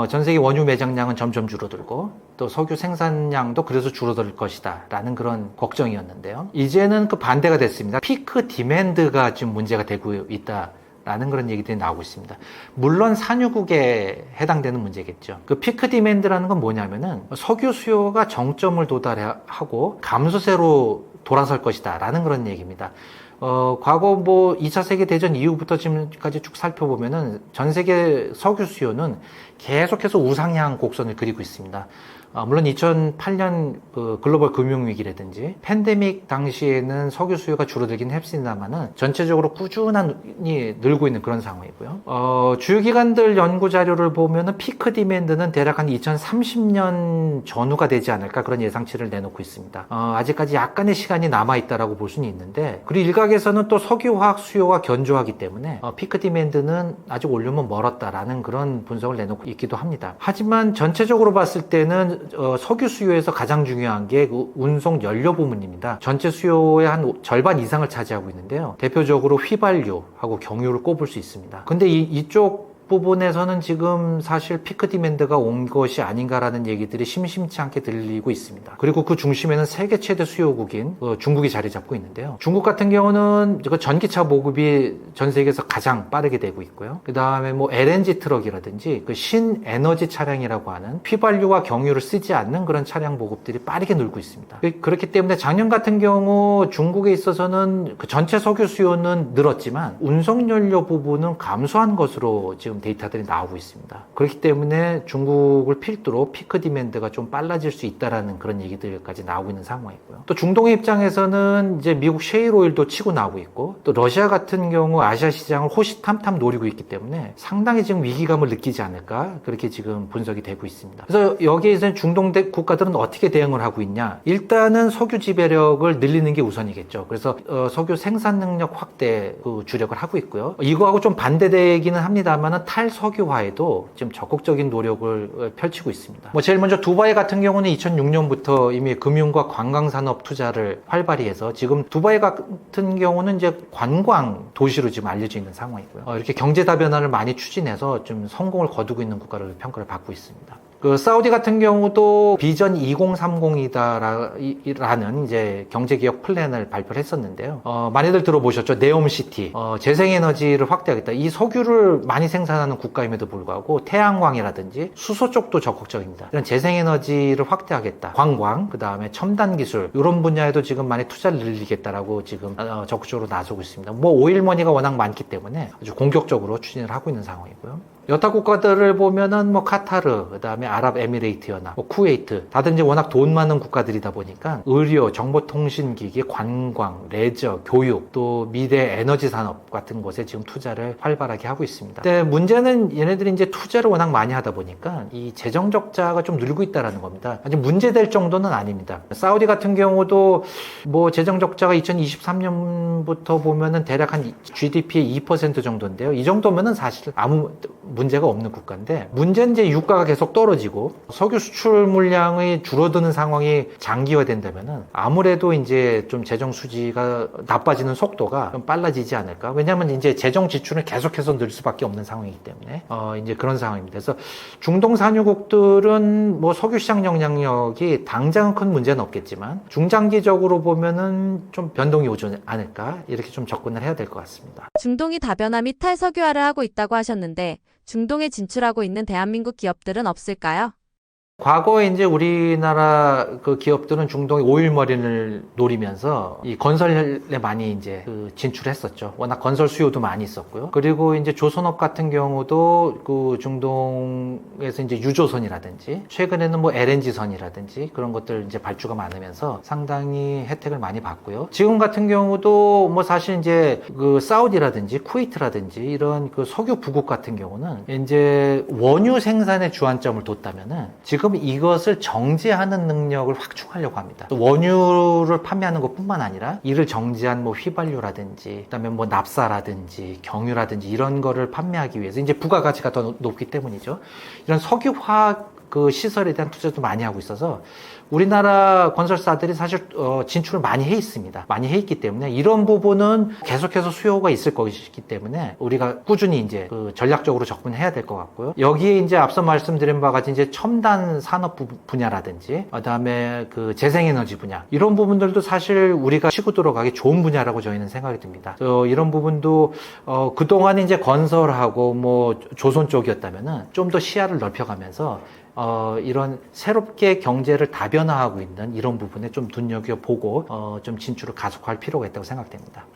Speaker 1: 전 세계 원유 매장량은 점점 줄어들고 또 석유 생산량도 그래서 줄어들 것이다 라는 그런 걱정이었는데요. 이제는 그 반대가 됐습니다. 피크 디맨드가 지금 문제가 되고 있다 라는 그런 얘기들이 나오고 있습니다. 물론 산유국에 해당되는 문제겠죠. 그 피크 디맨드라는 건 뭐냐면은 석유 수요가 정점을 도달하고 감소세로 돌아설 것이다 라는 그런 얘기입니다. 과거 뭐 2차 세계대전 이후부터 지금까지 쭉 살펴보면은 전 세계 석유 수요는 계속해서 우상향 곡선을 그리고 있습니다. 물론 2008년 그 글로벌 금융위기라든지 팬데믹 당시에는 석유 수요가 줄어들긴 했습니다만은 전체적으로 꾸준히 늘고 있는 그런 상황이고요. 주요 기관들 연구 자료를 보면은 피크 디맨드는 대략 한 2030년 전후가 되지 않을까 그런 예상치를 내놓고 있습니다. 아직까지 약간의 시간이 남아있다라고 볼 수는 있는데 그리고 일각에서는 또 석유화학 수요가 견조하기 때문에 피크 디맨드는 아직 오려면 멀었다라는 그런 분석을 내놓고 있기도 합니다. 하지만 전체적으로 봤을 때는 석유 수요에서 가장 중요한 게 그 운송 연료 부문입니다. 전체 수요의 한 절반 이상을 차지하고 있는데요. 대표적으로 휘발유하고 경유를 꼽을 수 있습니다. 근데 이쪽 부분에서는 지금 사실 피크 디맨드가 온 것이 아닌가라는 얘기들이 심심치 않게 들리고 있습니다. 그리고 그 중심에는 세계 최대 수요국인 중국이 자리 잡고 있는데요. 중국 같은 경우는 전기차 보급이 전 세계에서 가장 빠르게 되고 있고요. 그 다음에 뭐 LNG 트럭이라든지 그 신에너지 차량이라고 하는 휘발유와 경유를 쓰지 않는 그런 차량 보급들이 빠르게 늘고 있습니다. 그렇기 때문에 작년 같은 경우 중국에 있어서는 그 전체 석유 수요는 늘었지만 운송연료 부분은 감소한 것으로 지금 데이터들이 나오고 있습니다. 그렇기 때문에 중국을 필두로 피크 디맨드가 좀 빨라질 수 있다라는 그런 얘기들까지 나오고 있는 상황이고요. 또 중동의 입장에서는 이제 미국 셰일 오일도 치고 나오고 있고 또 러시아 같은 경우 아시아 시장을 호시탐탐 노리고 있기 때문에 상당히 지금 위기감을 느끼지 않을까 그렇게 지금 분석이 되고 있습니다. 그래서 여기에서 중동 국가들은 어떻게 대응을 하고 있냐? 일단은 석유 지배력을 늘리는 게 우선이겠죠. 그래서 석유 생산 능력 확대 주력을 하고 있고요. 이거하고 좀 반대되기는 합니다만 탈석유화에도 지금 적극적인 노력을 펼치고 있습니다. 뭐 제일 먼저 두바이 같은 경우는 2006년부터 이미 금융과 관광산업 투자를 활발히 해서 지금 두바이 같은 경우는 이제 관광 도시로 지금 알려져 있는 상황이고요. 이렇게 경제 다변화를 많이 추진해서 좀 성공을 거두고 있는 국가를 평가를 받고 있습니다. 그 사우디 같은 경우도 비전 2030이다라는 이제 경제개혁 플랜을 발표를 했었는데요. 많이들 들어보셨죠? 네옴시티, 재생에너지를 확대하겠다. 이 석유를 많이 생산하는 국가임에도 불구하고 태양광이라든지 수소 쪽도 적극적입니다. 이런 재생에너지를 확대하겠다. 관광, 그 다음에 첨단 기술 이런 분야에도 지금 많이 투자를 늘리겠다라고 지금 적극적으로 나서고 있습니다. 뭐 오일머니가 워낙 많기 때문에 아주 공격적으로 추진을 하고 있는 상황이고요. 여타 국가들을 보면은 뭐 카타르, 그다음에 아랍에미레이트연합, 뭐 쿠웨이트, 다들 이제 워낙 돈 많은 국가들이다 보니까 의료, 정보통신기기, 관광, 레저, 교육, 또 미래 에너지 산업 같은 곳에 지금 투자를 활발하게 하고 있습니다. 근데 문제는 얘네들이 이제 투자를 워낙 많이 하다 보니까 이 재정 적자가 좀 늘고 있다라는 겁니다. 아직 문제될 정도는 아닙니다. 사우디 같은 경우도 뭐 재정 적자가 2023년부터 보면은 대략 한 GDP의 2% 정도인데요. 이 정도면은 사실 아무 문제가 없는 국가인데, 문제는 이제 유가가 계속 떨어지고 석유 수출 물량이 줄어드는 상황이 장기화된다면은 아무래도 이제 좀 재정 수지가 나빠지는 속도가 좀 빨라지지 않을까. 왜냐하면 이제 재정 지출은 계속해서 늘 수밖에 없는 상황이기 때문에 이제 그런 상황입니다. 그래서 중동 산유국들은 뭐 석유 시장 영향력이 당장은 큰 문제는 없겠지만 중장기적으로 보면은 좀 변동이 오지 않을까, 이렇게 좀 접근을 해야 될 것 같습니다.
Speaker 2: 중동이 다변화 및 탈석유화를 하고 있다고 하셨는데 중동에 진출하고 있는 대한민국 기업들은 없을까요?
Speaker 1: 과거에 이제 우리나라 그 기업들은 중동의 오일머리를 노리면서 이 건설에 많이 이제 진출했었죠. 워낙 건설 수요도 많이 있었고요. 그리고 이제 조선업 같은 경우도 그 중동에서 이제 유조선이라든지 최근에는 뭐 LNG선이라든지 그런 것들 이제 발주가 많으면서 상당히 혜택을 많이 받고요. 지금 같은 경우도 뭐 사실 이제 그 사우디라든지 쿠웨이트라든지 이런 그 석유 부국 같은 경우는 이제 원유 생산에 주안점을 뒀다면은 지금 이것을 정제하는 능력을 확충하려고 합니다. 원유를 판매하는 것뿐만 아니라 이를 정제한 뭐 휘발유라든지 그다음에 뭐 납사라든지 경유라든지 이런 거를 판매하기 위해서 이제 부가가치가 더 높기 때문이죠. 이런 석유화학 그 시설에 대한 투자도 많이 하고 있어서 우리나라 건설사들이 사실 진출을 많이 해 있습니다. 많이 해 있기 때문에 이런 부분은 계속해서 수요가 있을 것이기 때문에 우리가 꾸준히 이제 그 전략적으로 접근해야 될 것 같고요. 여기에 이제 앞서 말씀드린 바와 같이 이제 첨단 산업 분야라든지 그다음에 그 재생에너지 분야 이런 부분들도 사실 우리가 치고 들어가기 좋은 분야라고 저희는 생각이 듭니다. 이런 부분도 그동안 이제 건설하고 뭐 조선 쪽이었다면은 좀 더 시야를 넓혀가면서 이런 새롭게 경제를 다변화하고 있는 이런 부분에 좀 눈여겨보고 좀 진출을 가속화할 필요가 있다고 생각됩니다.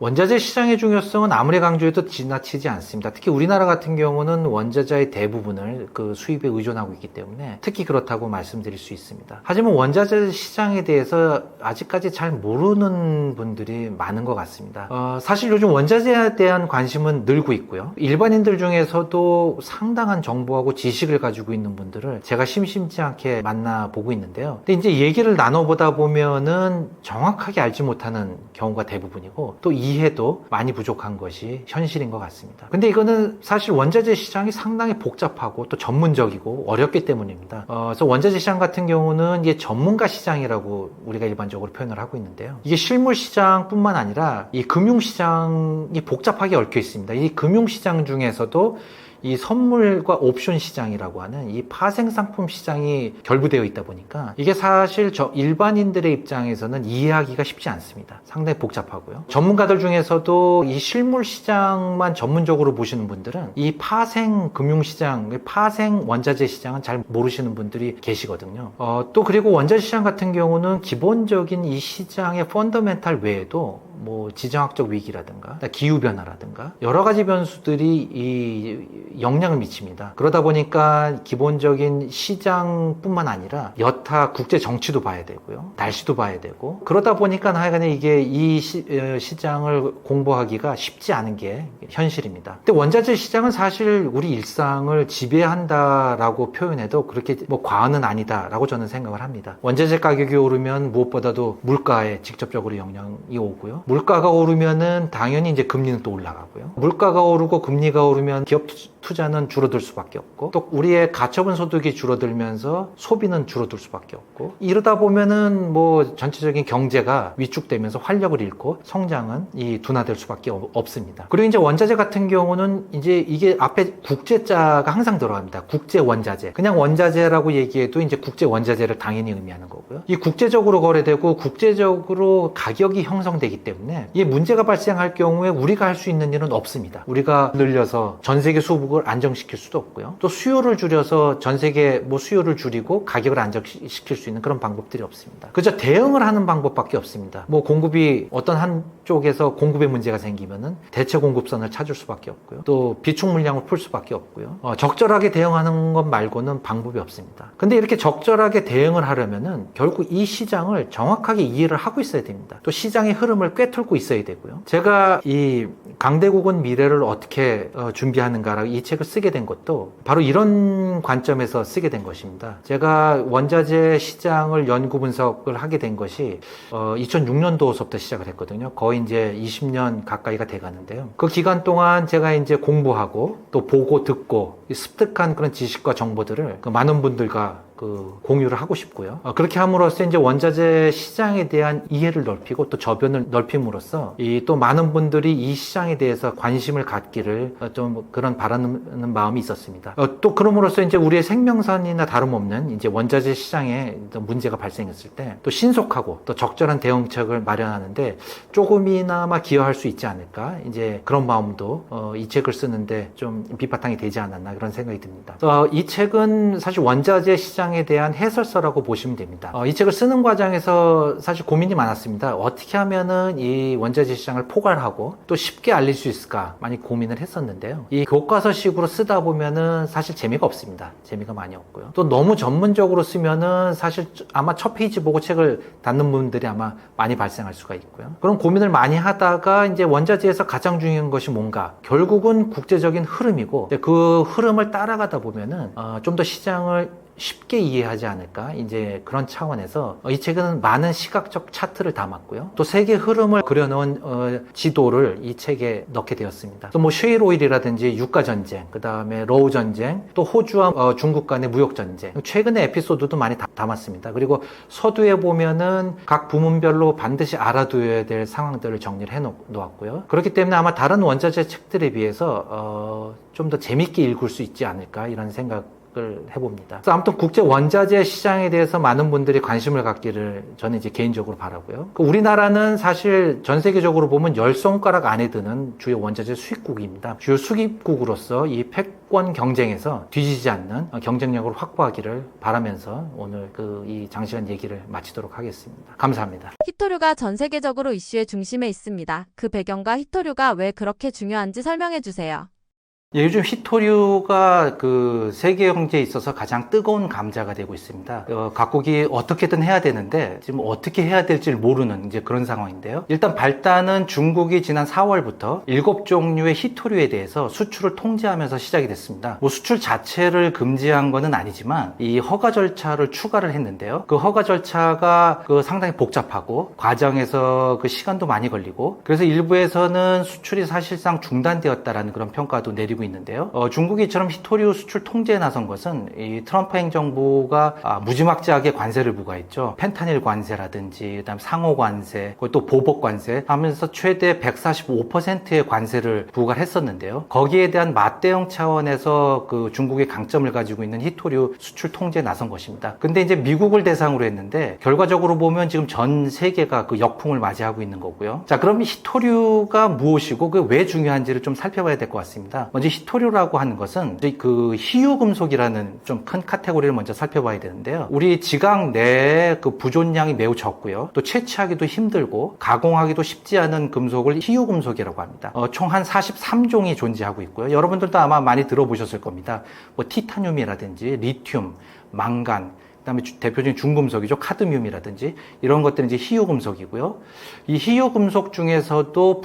Speaker 1: 원자재 시장의 중요성은 아무리 강조해도 지나치지 않습니다. 특히 우리나라 같은 경우는 원자재의 대부분을 그 수입에 의존하고 있기 때문에 특히 그렇다고 말씀드릴 수 있습니다. 하지만 원자재 시장에 대해서 아직까지 잘 모르는 분들이 많은 것 같습니다. 사실 요즘 원자재에 대한 관심은 늘고 있고요. 일반인들 중에서도 상당한 정보하고 지식을 가지고 있는 분들을 제가 심심치 않게 만나보고 있는데요. 근데 이제 얘기를 나눠보다 보면은 정확하게 알지 못하는 경우가 대부분이고 또 이해도 많이 부족한 것이 현실인 것 같습니다. 근데 이거는 사실 원자재 시장이 상당히 복잡하고 또 전문적이고 어렵기 때문입니다. 그래서 원자재 시장 같은 경우는 이게 전문가 시장이라고 우리가 일반적으로 표현을 하고 있는데요. 이게 실물 시장뿐만 아니라 이 금융 시장이 복잡하게 얽혀 있습니다. 이 금융 시장 중에서도 이 선물과 옵션 시장이라고 하는 이 파생 상품 시장이 결부되어 있다 보니까 이게 사실 일반인들의 입장에서는 이해하기가 쉽지 않습니다. 상당히 복잡하고요. 전문가들 중에서도 이 실물 시장만 전문적으로 보시는 분들은 이 파생 금융 시장, 파생 원자재 시장은 잘 모르시는 분들이 계시거든요. 또 그리고 원자재 시장 같은 경우는 기본적인 이 시장의 펀더멘탈 외에도 뭐 지정학적 위기라든가 기후변화라든가 여러 가지 변수들이 이 영향을 미칩니다. 그러다 보니까 기본적인 시장뿐만 아니라 여타 국제 정치도 봐야 되고요. 날씨도 봐야 되고 그러다 보니까 하여간에 이게 이 시장을 공부하기가 쉽지 않은 게 현실입니다. 근데 원자재 시장은 사실 우리 일상을 지배한다라고 표현해도 그렇게 뭐 과언은 아니다라고 저는 생각을 합니다. 원자재 가격이 오르면 무엇보다도 물가에 직접적으로 영향이 오고요. 물가가 오르면은 당연히 이제 금리는 또 올라가고요. 물가가 오르고 금리가 오르면 기업 투자는 줄어들 수밖에 없고 또 우리의 가처분 소득이 줄어들면서 소비는 줄어들 수밖에 없고 이러다 보면은 뭐 전체적인 경제가 위축되면서 활력을 잃고 성장은 둔화될 수밖에 없습니다. 그리고 이제 원자재 같은 경우는 이제 이게 앞에 국제자가 항상 들어갑니다. 국제 원자재. 그냥 원자재라고 얘기해도 이제 국제 원자재를 당연히 의미하는 거고요. 이 국제적으로 거래되고 국제적으로 가격이 형성되기 때문에 이 문제가 발생할 경우에 우리가 할 수 있는 일은 없습니다. 우리가 늘려서 전 세계 수급을 안정시킬 수도 없고요. 또 수요를 줄여서 전 세계 뭐 수요를 줄이고 가격을 안정시킬 수 있는 그런 방법들이 없습니다. 그저 대응을 하는 방법밖에 없습니다. 뭐 공급이 어떤 한쪽에서 공급에 문제가 생기면은 대체 공급선을 찾을 수밖에 없고요. 또 비축 물량을 풀 수밖에 없고요. 적절하게 대응하는 것 말고는 방법이 없습니다. 근데 이렇게 적절하게 대응을 하려면은 결국 이 시장을 정확하게 이해를 하고 있어야 됩니다. 또 시장의 흐름을 꿰뚫고 있어야 되고요. 제가 이 강대국은 미래를 어떻게 준비하는가라고 이 책을 쓰게 된 것도 바로 이런 관점에서 쓰게 된 것입니다. 제가 원자재 시장을 연구 분석을 하게 된 것이 2006년도서부터 시작을 했거든요. 거의 이제 20년 가까이가 돼 가는데요. 그 기간 동안 제가 이제 공부하고 또 보고 듣고 습득한 그런 지식과 정보들을 그 많은 분들과 공유를 하고 싶고요. 그렇게 함으로써 이제 원자재 시장에 대한 이해를 넓히고 또 저변을 넓힘으로써 또 많은 분들이 이 시장에 대해서 관심을 갖기를 좀 그런 바라는 마음이 있었습니다. 또 그럼으로써 이제 우리의 생명선이나 다름없는 이제 원자재 시장에 문제가 발생했을 때 또 신속하고 또 적절한 대응책을 마련하는데 조금이나마 기여할 수 있지 않을까, 이제 그런 마음도 이 책을 쓰는데 좀 밑바탕이 되지 않았나 그런 생각이 듭니다. 이 책은 사실 원자재 시장에 대한 해설서라고 보시면 됩니다. 이 책을 쓰는 과정에서 사실 고민이 많았습니다. 어떻게 하면은 이 원자재 시장을 포괄하고 또 쉽게 알릴 수 있을까 많이 고민을 했었는데요. 이 교과서식으로 쓰다 보면은 사실 재미가 없습니다. 재미가 많이 없고요. 또 너무 전문적으로 쓰면은 사실 아마 첫 페이지 보고 책을 닫는 분들이 아마 많이 발생할 수가 있고요. 그런 고민을 많이 하다가 이제 원자재에서 가장 중요한 것이 뭔가, 결국은 국제적인 흐름이고 그 흐름을 따라가다 보면은 좀 더 시장을 쉽게 이해하지 않을까, 이제 그런 차원에서 이 책은 많은 시각적 차트를 담았고요. 또 세계 흐름을 그려놓은 지도를 이 책에 넣게 되었습니다. 또 뭐 쉐일 오일이라든지 유가 전쟁, 그 다음에 러우 전쟁, 또 호주와 중국 간의 무역 전쟁, 최근의 에피소드도 많이 담았습니다. 그리고 서두에 보면은 각 부문별로 반드시 알아둬야 될 상황들을 정리를 해 놓았고요. 그렇기 때문에 아마 다른 원자재 책들에 비해서 좀 더 재밌게 읽을 수 있지 않을까, 이런 생각을 해봅니다. 그래서 아무튼 국제 원자재 시장에 대해서 많은 분들이 관심을 갖기를 저는 이제 개인적으로 바라고요. 우리나라는 사실 전 세계적으로 보면 10손가락 안에 드는 주요 원자재 수입국입니다. 주요 수입국으로서 이 패권 경쟁에서 뒤지지 않는 경쟁력을 확보하기를 바라면서 오늘 이 장시간 얘기를 마치도록 하겠습니다. 감사합니다.
Speaker 2: 히토류가 전 세계적으로 이슈의 중심에 있습니다. 그 배경과 히토류가 왜 그렇게 중요한지 설명해 주세요.
Speaker 1: 예, 요즘 히토류가 세계 경제에 있어서 가장 뜨거운 감자가 되고 있습니다. 각국이 어떻게든 해야 되는데 지금 어떻게 해야 될지 모르는 이제 그런 상황인데요. 일단 발단은 중국이 지난 4월부터 7종류의 히토류에 대해서 수출을 통제하면서 시작이 됐습니다. 뭐 수출 자체를 금지한 거는 아니지만 이 허가 절차를 추가를 했는데요. 그 허가 절차가 상당히 복잡하고 과정에서 시간도 많이 걸리고, 그래서 일부에서는 수출이 사실상 중단되었다라는 그런 평가도 내리고 있는데요. 중국이 이처럼 히토류 수출 통제에 나선 것은 이 트럼프 행정부가 무지막지하게 관세를 부과했죠. 펜타닐 관세라든지 그다음 상호 관세, 또 보복 관세 하면서 최대 145%의 관세를 부과를 했었는데요. 거기에 대한 맞대응 차원에서 중국의 강점을 가지고 있는 히토류 수출 통제에 나선 것입니다. 근데 이제 미국을 대상으로 했는데 결과적으로 보면 지금 전 세계가 역풍을 맞이하고 있는 거고요. 자, 그럼 히토류가 무엇이고 왜 중요한지를 좀 살펴봐야 될 것 같습니다. 먼저 히토류라고 하는 것은 희유금속이라는 좀 큰 카테고리를 먼저 살펴봐야 되는데요. 우리 지각 내의 부존량이 매우 적고요. 또 채취하기도 힘들고 가공하기도 쉽지 않은 금속을 희유금속이라고 합니다. 총 한 43종이 존재하고 있고요. 여러분들도 아마 많이 들어보셨을 겁니다. 뭐 티타늄이라든지 리튬, 망간, 그다음에 대표적인 중금속이죠. 카드뮴이라든지 이런 것들은 이제 희유금속이고요. 이 희유금속 중에서도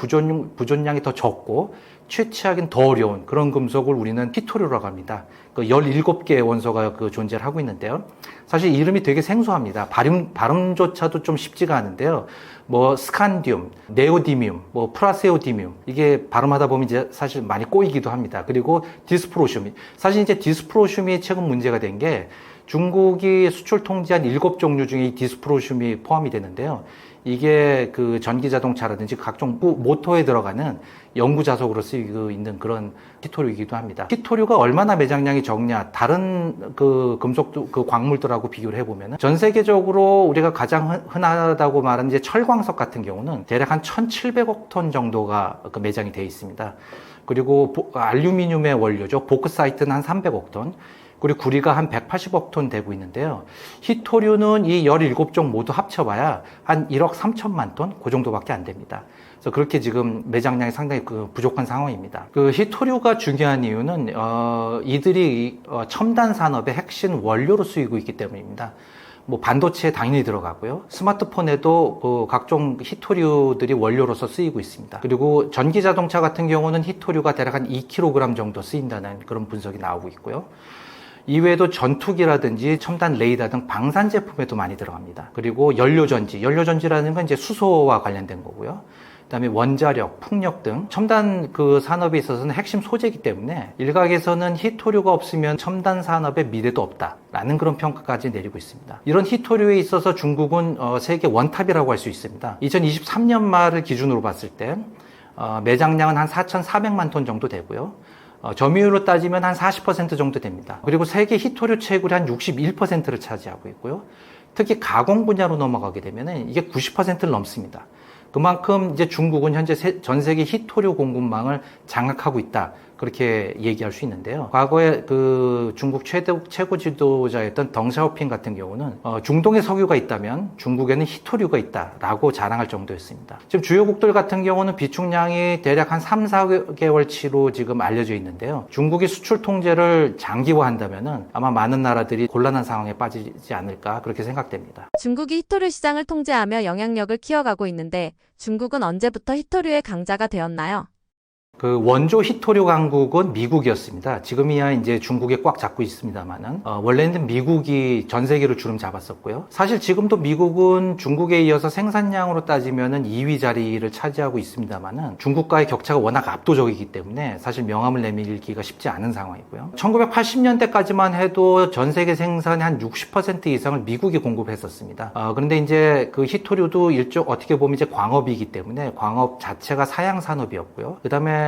Speaker 1: 부존량이 더 적고 채취하기는 더 어려운 그런 금속을 우리는 히토류라고 합니다. 17개의 원소가 존재를 하고 있는데요. 사실 이름이 되게 생소합니다. 발음조차도 좀 쉽지가 않은데요. 뭐 스칸듐, 네오디뮴, 뭐 프라세오디뮴, 이게 발음하다 보면 이제 사실 많이 꼬이기도 합니다. 그리고 디스프로슘. 사실 이제 디스프로슘이 최근 문제가 된 게 중국이 수출 통제한 7종류 중에 이 디스프로슘이 포함이 되는데요. 이게 전기 자동차라든지 각종 모터에 들어가는 연구 자석으로 쓰이고 있는 그런 히토류이기도 합니다. 히토류가 얼마나 매장량이 적냐, 다른 금속 광물들하고 비교를 해보면 전 세계적으로 우리가 가장 흔하다고 말하는 이제 철광석 같은 경우는 대략 한 1,700억 톤 정도가 매장이 되어 있습니다. 그리고 알루미늄의 원료죠. 보크사이트는 한 300억 톤. 그리고 구리가 한 180억 톤 되고 있는데요. 히토류는 이 17종 모두 합쳐봐야 한 1억 3천만 톤? 그 정도밖에 안 됩니다. 그래서 그렇게 지금 매장량이 상당히 부족한 상황입니다. 히토류가 중요한 이유는, 이들이 첨단 산업의 핵심 원료로 쓰이고 있기 때문입니다. 뭐 반도체에 당연히 들어가고요. 스마트폰에도 각종 히토류들이 원료로서 쓰이고 있습니다. 그리고 전기 자동차 같은 경우는 히토류가 대략 한 2kg 정도 쓰인다는 그런 분석이 나오고 있고요. 이외에도 전투기라든지 첨단 레이더 등 방산 제품에도 많이 들어갑니다. 그리고 연료전지라는 건 이제 수소와 관련된 거고요. 그다음에 원자력, 풍력 등 첨단 그 산업에 있어서는 핵심 소재이기 때문에 일각에서는 히토류가 없으면 첨단 산업의 미래도 없다라는 그런 평가까지 내리고 있습니다. 이런 히토류에 있어서 중국은 세계 원탑이라고 할 수 있습니다. 2023년 말을 기준으로 봤을 때 매장량은 한 4,400만 톤 정도 되고요. 점유율로 따지면 한 40% 정도 됩니다. 그리고 세계 히토류 채굴의 한 61%를 차지하고 있고요. 특히 가공 분야로 넘어가게 되면 이게 90%를 넘습니다. 그만큼 이제 중국은 현재 전 세계 히토류 공급망을 장악하고 있다. 그렇게 얘기할 수 있는데요. 과거에 그 중국 최고 지도자였던 덩샤오핑 같은 경우는 중동에 석유가 있다면 중국에는 히토류가 있다라고 자랑할 정도였습니다. 지금 주요국들 같은 경우는 비축량이 대략 한 3, 4개월치로 지금 알려져 있는데요. 중국이 수출 통제를 장기화한다면은 아마 많은 나라들이 곤란한 상황에 빠지지 않을까 그렇게 생각됩니다.
Speaker 2: 중국이 히토류 시장을 통제하며 영향력을 키워가고 있는데 중국은 언제부터 히토류의 강자가 되었나요?
Speaker 1: 그 원조 히토류 강국은 미국이었습니다. 지금이야 이제 중국에 꽉 잡고 있습니다만은 원래는 미국이 전 세계로 주름 잡았었고요. 사실 지금도 미국은 중국에 이어서 생산량으로 따지면은 2위 자리를 차지하고 있습니다만은 중국과의 격차가 워낙 압도적이기 때문에 사실 명함을 내밀기가 쉽지 않은 상황이고요. 1980년대까지만 해도 전 세계 생산의 한 60% 이상을 미국이 공급했었습니다. 그런데 이제 그 히토류도 어떻게 보면 이제 광업이기 때문에 광업 자체가 사양 산업이었고요. 그다음에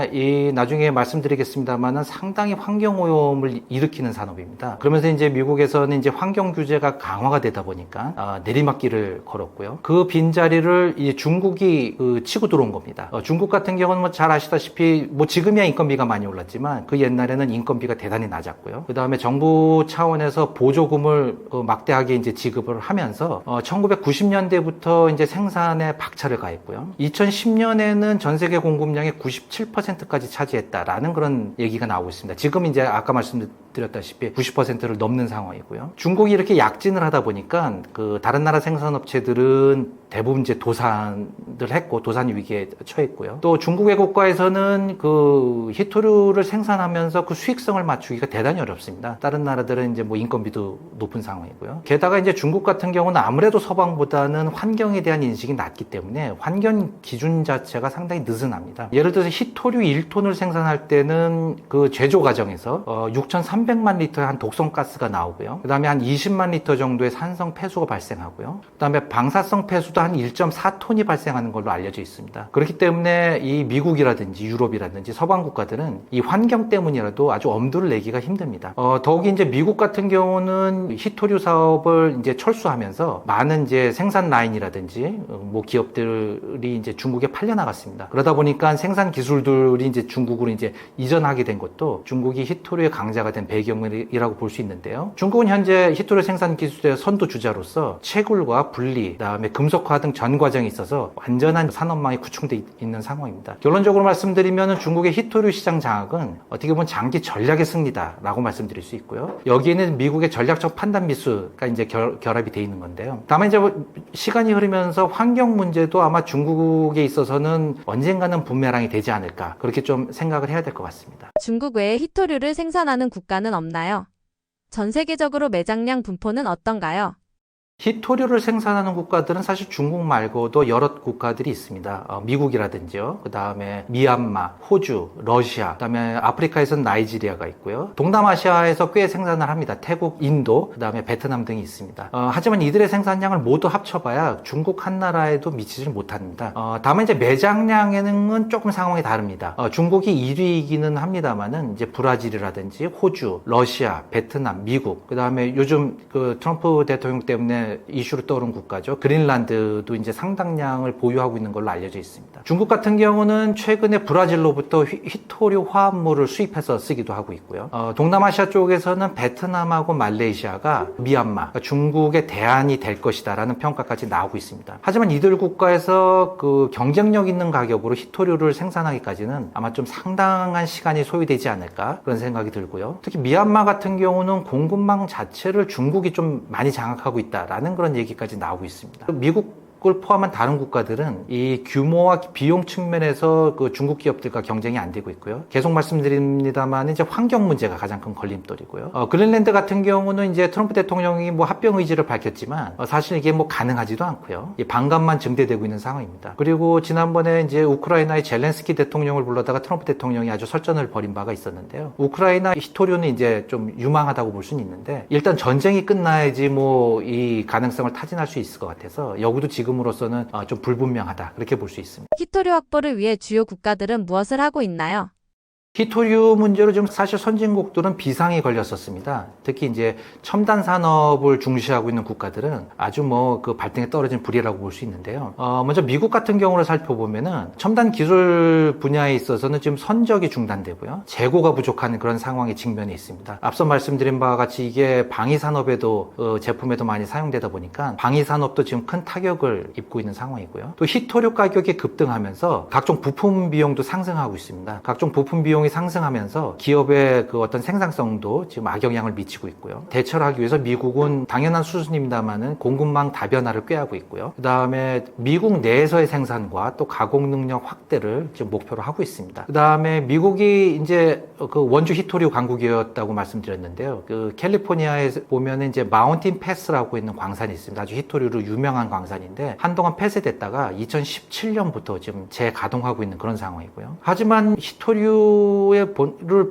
Speaker 1: 나중에 말씀드리겠습니다만은 상당히 환경 오염을 일으키는 산업입니다. 그러면서 이제 미국에서는 이제 환경 규제가 강화가 되다 보니까 내리막길을 걸었고요. 그 빈자리를 이 중국이 치고 들어온 겁니다. 중국 같은 경우는 뭐 잘 아시다시피 뭐 지금이야 인건비가 많이 올랐지만 그 옛날에는 인건비가 대단히 낮았고요. 그 다음에 정부 차원에서 보조금을 막대하게 이제 지급을 하면서 1990년대부터 이제 생산에 박차를 가했고요. 2010년에는 전 세계 공급량의 97%까지 차지했다라는 그런 얘기가 나오고 있습니다. 지금 이제 아까 말씀드렸다시피 90%를 넘는 상황이고요. 중국이 이렇게 약진을 하다 보니까 그 다른 나라 생산업체들은 대부분 이제 도산을 했고 도산 위기에 처했고요. 또 중국 외국가에서는 그 히토류를 생산하면서 그 수익성을 맞추기가 대단히 어렵습니다. 다른 나라들은 이제 뭐 인건비도 높은 상황이고요. 게다가 이제 중국 같은 경우는 아무래도 서방보다는 환경에 대한 인식이 낮기 때문에 환경 기준 자체가 상당히 느슨합니다. 예를 들어서 히토류 1톤을 생산할 때는 그 제조 과정에서 6,300만 리터의 한 독성 가스가 나오고요. 그 다음에 한 20만 리터 정도의 산성 폐수가 발생하고요. 그 다음에 방사성 폐수도 한 1.4톤이 발생하는 걸로 알려져 있습니다. 그렇기 때문에 이 미국이라든지 유럽이라든지 서방 국가들은 이 환경 때문이라도 아주 엄두를 내기가 힘듭니다. 더욱이 이제 미국 같은 경우는 히토류 사업을 이제 철수하면서 많은 이제 생산 라인이라든지 뭐 기업들이 이제 중국에 팔려 나갔습니다. 그러다 보니까 생산 기술들이 이제 중국으로 이제 이전하게 된 것도 중국이 히토류의 강자가 된 배경이라고 볼 수 있는데요. 중국은 현재 히토류 생산 기술의 선두주자로서 채굴과 분리, 그다음에 금속화 등 전 과정에 있어서 완전한 산업망이 구축되어 있는 상황입니다. 결론적으로 말씀드리면 중국의 히토류 시장 장악은 어떻게 보면 장기 전략의 승리다라고 말씀드릴 수 있고요. 여기에는 미국의 전략적 판단 미수가 이제 결합이 되어 있는 건데요. 다만 이제 시간이 흐르면서 환경 문제도 아마 중국에 있어서는 언젠가는 분매랑이 되지 않을까 그렇게 좀 생각을 해야 될 것 같습니다.
Speaker 2: 중국 외에 히토류를 생산하는 국가는 없나요? 전 세계적으로 매장량 분포는 어떤가요?
Speaker 1: 히토류를 생산하는 국가들은 사실 중국 말고도 여러 국가들이 있습니다. 미국이라든지요. 그 다음에 미얀마, 호주, 러시아, 그 다음에 아프리카에서는 나이지리아가 있고요. 동남아시아에서 꽤 생산을 합니다. 태국, 인도, 그 다음에 베트남 등이 있습니다. 하지만 이들의 생산량을 모두 합쳐봐야 중국 한 나라에도 미치질 못합니다. 다만 이제 매장량에는 조금 상황이 다릅니다. 중국이 1위이기는 합니다만은 이제 브라질이라든지 호주, 러시아, 베트남, 미국, 그 다음에 요즘 그 트럼프 대통령 때문에 이슈로 떠오른 국가죠. 그린란드도 이제 상당량을 보유하고 있는 걸로 알려져 있습니다. 중국 같은 경우는 최근에 브라질로부터 히토류 화합물을 수입해서 쓰기도 하고 있고요. 동남아시아 쪽에서는 베트남하고 말레이시아가 미얀마, 그러니까 중국의 대안이 될 것이다라는 평가까지 나오고 있습니다. 하지만 이들 국가에서 그 경쟁력 있는 가격으로 히토류를 생산하기까지는 아마 좀 상당한 시간이 소요되지 않을까 그런 생각이 들고요. 특히 미얀마 같은 경우는 공급망 자체를 중국이 좀 많이 장악하고 있다라는 그런 얘기까지 나오고 있습니다. 미국은 중국을 포함한 다른 국가들은 이 규모와 비용 측면에서 그 중국 기업들과 경쟁이 안 되고 있고요. 계속 말씀드립니다만 이제 환경 문제가 가장 큰 걸림돌이고요. 그린랜드 같은 경우는 이제 트럼프 대통령이 뭐 합병 의지를 밝혔지만 사실 이게 뭐 가능하지도 않고요. 이 반감만 증대되고 있는 상황입니다. 그리고 지난번에 이제 우크라이나의 젤렌스키 대통령을 불러다가 트럼프 대통령이 아주 설전을 벌인 바가 있었는데요. 우크라이나 히토류는 이제 좀 유망하다고 볼 수는 있는데 일단 전쟁이 끝나야지 뭐 이 가능성을 타진할 수 있을 것 같아서 여기도 지금으로서는 좀 불분명하다 그렇게 볼 수 있습니다.
Speaker 2: 히토류 확보를 위해 주요 국가들은 무엇을 하고 있나요?
Speaker 1: 히토류 문제로 지금 사실 선진국들은 비상이 걸렸었습니다. 특히 이제 첨단 산업을 중시하고 있는 국가들은 아주 뭐 그 발등에 떨어진 불이라고 볼 수 있는데요. 먼저 미국 같은 경우를 살펴보면은 첨단 기술 분야에 있어서는 지금 선적이 중단되고요. 재고가 부족한 그런 상황에 직면해 있습니다. 앞서 말씀드린 바와 같이 이게 방위 산업에도 제품에도 많이 사용되다 보니까 방위 산업도 지금 큰 타격을 입고 있는 상황이고요. 또 히토류 가격이 급등하면서 각종 부품 비용도 상승하고 있습니다. 각종 부품 비용이 상승하면서 기업의 그 어떤 생산성도 지금 악영향을 미치고 있고요. 대처를 하기 위해서 미국은 당연한 수준입니다만은 공급망 다변화를 꾀하고 있고요. 그 다음에 미국 내에서의 생산과 또 가공 능력 확대를 지금 목표로 하고 있습니다. 그 다음에 미국이 이제 그 원주 히토류 강국이었다고 말씀드렸는데요. 그 캘리포니아에 보면은 이제 마운틴 패스라고 있는 광산이 있습니다. 아주 히토류로 유명한 광산인데 한동안 폐쇄됐다가 2017년부터 지금 재가동하고 있는 그런 상황이고요. 하지만 히토류를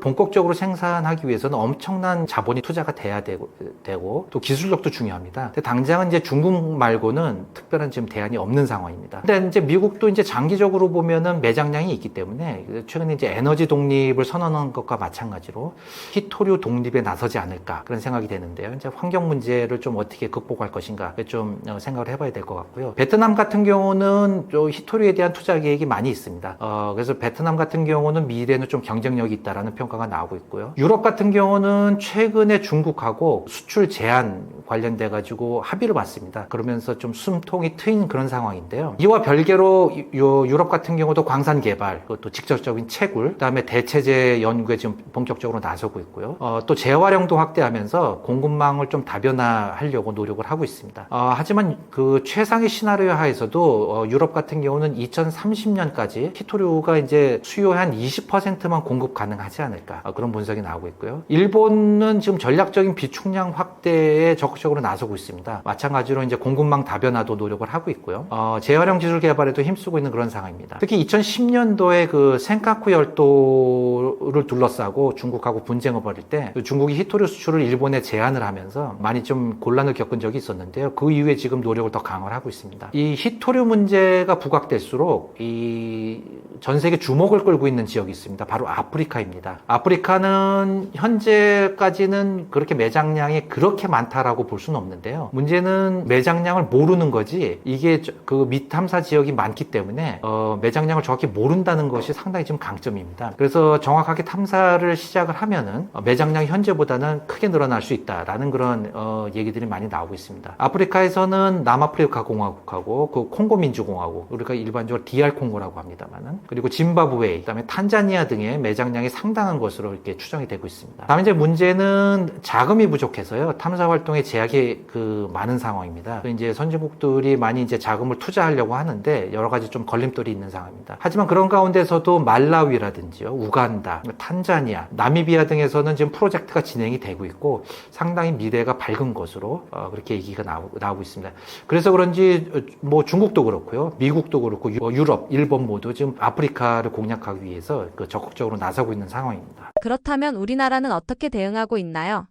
Speaker 1: 본격적으로 생산하기 위해서는 엄청난 자본이 투자가 돼야 되고 또 기술력도 중요합니다. 근데 당장은 이제 중국 말고는 특별한 지금 대안이 없는 상황입니다. 근데 이제 미국도 이제 장기적으로 보면은 매장량이 있기 때문에 최근에 이제 에너지 독립을 선언한 것과 마찬가지로 히토류 독립에 나서지 않을까 그런 생각이 되는데요. 이제 환경 문제를 좀 어떻게 극복할 것인가 좀 생각을 해봐야 될 것 같고요. 베트남 같은 경우는 또 히토류에 대한 투자 계획이 많이 있습니다. 그래서 베트남 같은 경우는 미래에는 좀 경쟁력이 있다라는 평가가 나오고 있고요. 유럽 같은 경우는 최근에 중국하고 수출 제한 관련돼 가지고 합의를 봤습니다. 그러면서 좀 숨통이 트인 그런 상황인데요. 이와 별개로 유럽 같은 경우도 광산 개발, 또 직접적인 채굴, 그다음에 대체재 연구에 지금 본격적으로 나서고 있고요. 또 재활용도 확대하면서 공급망을 좀 다변화하려고 노력을 하고 있습니다. 하지만 그 최상의 시나리오 하에서도 유럽 같은 경우는 2030년까지 히토류가 이제 수요의 한 20%만 공급 가능하지 않을까 그런 분석이 나오고 있고요. 일본은 지금 전략적인 비축량 확대에 적극적으로 나서고 있습니다. 마찬가지로 이제 공급망 다변화도 노력을 하고 있고요. 재활용 기술 개발에도 힘쓰고 있는 그런 상황입니다. 특히 2010년도에 그 센카쿠 열도를 둘러싸고 중국하고 분쟁을 벌일 때 중국이 히토류 수출을 일본에 제한을 하면서 많이 좀 곤란을 겪은 적이 있었는데요. 그 이후에 지금 노력을 더 강화를 하고 있습니다. 이 히토류 문제가 부각될수록 이 전 세계 주목을 끌고 있는 지역이 있습니다. 바로 아프리카입니다. 아프리카는 현재까지는 그렇게 매장량이 그렇게 많다라고 볼 수는 없는데요. 문제는 매장량을 모르는 거지 이게 그 미탐사 지역이 많기 때문에 매장량을 정확히 모른다는 것이 상당히 지금 강점입니다. 그래서 정확하게 탐사를 시작을 하면은 매장량이 현재보다는 크게 늘어날 수 있다라는 그런 얘기들이 많이 나오고 있습니다. 아프리카에서는 남아프리카 공화국하고 그 콩고 민주공화국 우리가 일반적으로 DR 콩고라고 합니다만은 그리고 짐바브웨, 그다음에 탄자니아 등의 매장량이 상당한 것으로 이렇게 추정이 되고 있습니다. 다만 이제 문제는 자금이 부족해서요. 탐사 활동에 제약이 많은 상황입니다. 이제 선진국들이 많이 이제 자금을 투자하려고 하는데 여러 가지 좀 걸림돌이 있는 상황입니다. 하지만 그런 가운데서도 말라위라든지요, 우간다, 탄자니아, 나미비아 등에서는 지금 프로젝트가 진행이 되고 있고 상당히 미래가 밝은 것으로 그렇게 얘기가 나오고 있습니다. 그래서 그런지 뭐 중국도 그렇고요, 미국도 그렇고 유럽, 일본 모두 지금 아프리카를 공략하기 위해서 적극적으로 나서고 있는 상황입니다.
Speaker 2: 그렇다면 우리나라는 어떻게 대응하고 있나요?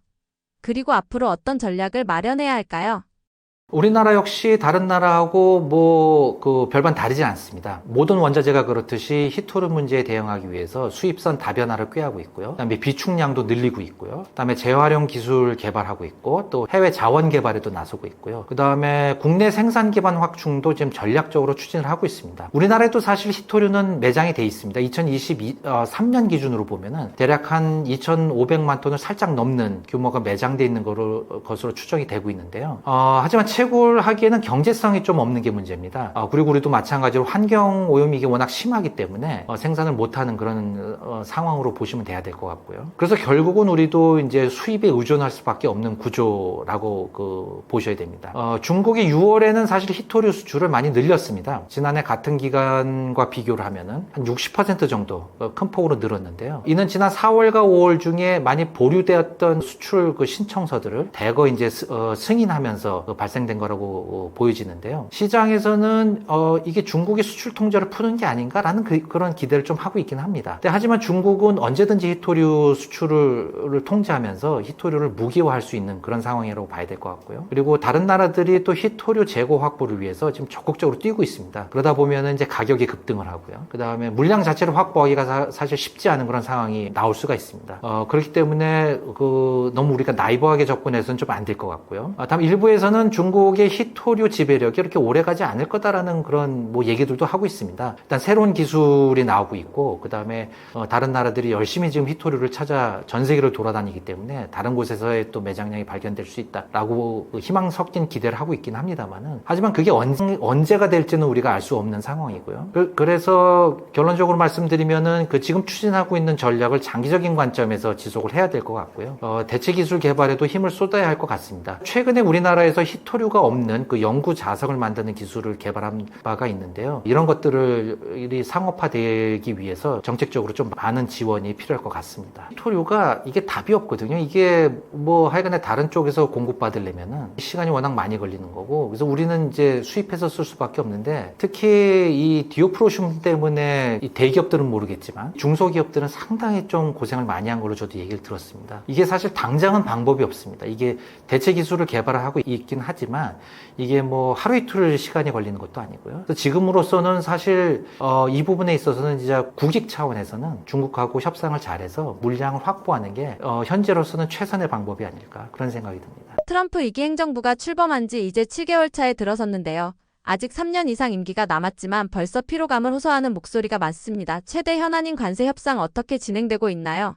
Speaker 2: 그리고 앞으로 어떤 전략을 마련해야 할까요?
Speaker 1: 우리나라 역시 다른 나라하고 별반 다르지 않습니다. 모든 원자재가 그렇듯이 히토류 문제에 대응하기 위해서 수입선 다변화를 꾀하고 있고요. 그다음에 비축량도 늘리고 있고요. 그다음에 재활용 기술 개발하고 있고 또 해외 자원 개발에도 나서고 있고요. 그다음에 국내 생산 기반 확충도 지금 전략적으로 추진을 하고 있습니다. 우리나라에도 사실 히토류는 매장이 돼 있습니다. 2023년 기준으로 보면은 대략 한 2,500만 톤을 살짝 넘는 규모가 매장돼 있는 것으로 추정이 되고 있는데요. 하지만 채굴하기에는 경제성이 좀 없는 게 문제입니다. 그리고 우리도 마찬가지로 환경 오염이 이게 워낙 심하기 때문에 생산을 못하는 그런 상황으로 보시면 돼야 될 것 같고요. 그래서 결국은 우리도 이제 수입에 의존할 수밖에 없는 구조라고 보셔야 됩니다. 중국이 6월에는 사실 희토류 수출을 많이 늘렸습니다. 지난해 같은 기간과 비교를 하면은 한 60% 정도 큰 폭으로 늘었는데요. 이는 지난 4월과 5월 중에 많이 보류되었던 수출 신청서들을 대거 이제 승인하면서 발생된 거라고 보여지는데요. 시장에서는 이게 중국의 수출 통제를 푸는 게 아닌가라는 그런 기대를 좀 하고 있긴 합니다. 하지만 중국은 언제든지 희토류 수출을 통제하면서 희토류를 무기화할 수 있는 그런 상황이라고 봐야 될 것 같고요. 그리고 다른 나라들이 또 희토류 재고 확보를 위해서 지금 적극적으로 뛰고 있습니다. 그러다 보면은 이제 가격이 급등을 하고요. 그 다음에 물량 자체를 확보하기가 사실 쉽지 않은 그런 상황이 나올 수가 있습니다. 그렇기 때문에 너무 우리가 나이버하게 접근해서는 좀 안 될 것 같고요. 다음 일부에서는 중국의 희토류 지배력이 이렇게 오래가지 않을 거다라는 그런 얘기들도 하고 있습니다. 일단 새로운 기술이 나오고 있고, 그 다음에 다른 나라들이 열심히 지금 희토류를 찾아 전 세계를 돌아다니기 때문에 다른 곳에서의 또 매장량이 발견될 수 있다라고 희망 섞인 기대를 하고 있긴 합니다만은, 하지만 그게 언제가 될지는 우리가 알 수 없는 상황이고요. 그래서 결론적으로 말씀드리면은 지금 추진하고 있는 전략을 장기적인 관점에서 지속을 해야 될 것 같고요. 대체 기술 개발에도 힘을 쏟아야 할 것 같습니다. 최근에 우리나라에서 희토류가 없는 연구 자석을 만드는 기술을 개발한 바가 있는데요. 이런 것들이 상업화되기 위해서 정책적으로 좀 많은 지원이 필요할 것 같습니다. 희토류가 이게 답이 없거든요. 이게 하여간에 다른 쪽에서 공급받으려면은 시간이 워낙 많이 걸리는 거고, 그래서 우리는 이제 수입해서 쓸 수밖에 없는데, 특히 이 디오프로슘 때문에 이 대기업들은 모르겠지만 중소기업들은 상당히 좀 고생을 많이 한 걸로 저도 얘기를 들었습니다. 이게 사실 당장은 방법이 없습니다. 이게 대체 기술을 개발을 하고 있긴 하지만 이게 하루 이틀 시간이 걸리는 것도 아니고요. 그래서 지금으로서는 사실 이 부분에 있어서는 진짜 국익 차원에서는 중국하고 협상을 잘해서 물량을 확보하는 게 현재로서는 최선의 방법이 아닐까, 그런 생각이 듭니다.
Speaker 2: 트럼프 2기 행정부가 출범한 지 이제 7개월 차에 들어섰는데요. 아직 3년 이상 임기가 남았지만 벌써 피로감을 호소하는 목소리가 많습니다. 최대 현안인 관세 협상 어떻게 진행되고 있나요?